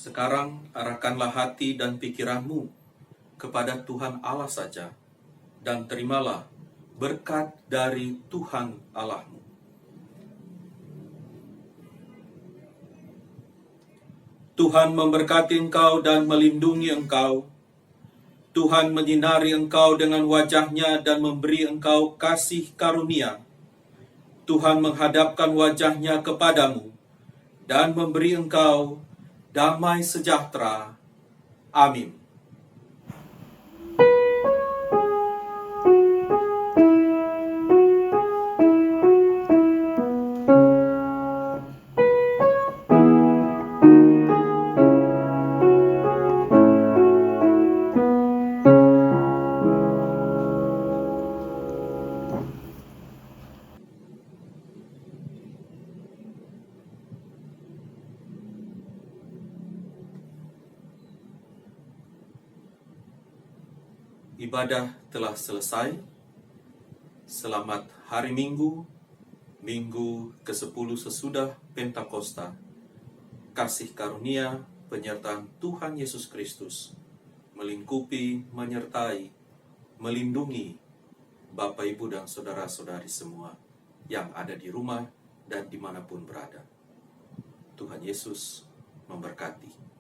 Sekarang arahkanlah hati dan pikiranmu kepada Tuhan Allah saja, dan terimalah berkat dari Tuhan Allahmu. Tuhan memberkati engkau dan melindungi engkau. Tuhan menyinari engkau dengan wajah-Nya dan memberi engkau kasih karunia. Tuhan menghadapkan wajah-Nya kepadamu dan memberi engkau damai sejahtera. Amin. Ibadah telah selesai. Selamat hari Minggu, Minggu ke-10 sesudah Pentakosta. Kasih karunia penyertaan Tuhan Yesus Kristus melingkupi, menyertai, melindungi Bapak, Ibu, dan saudara-saudari semua yang ada di rumah dan dimanapun berada. Tuhan Yesus memberkati.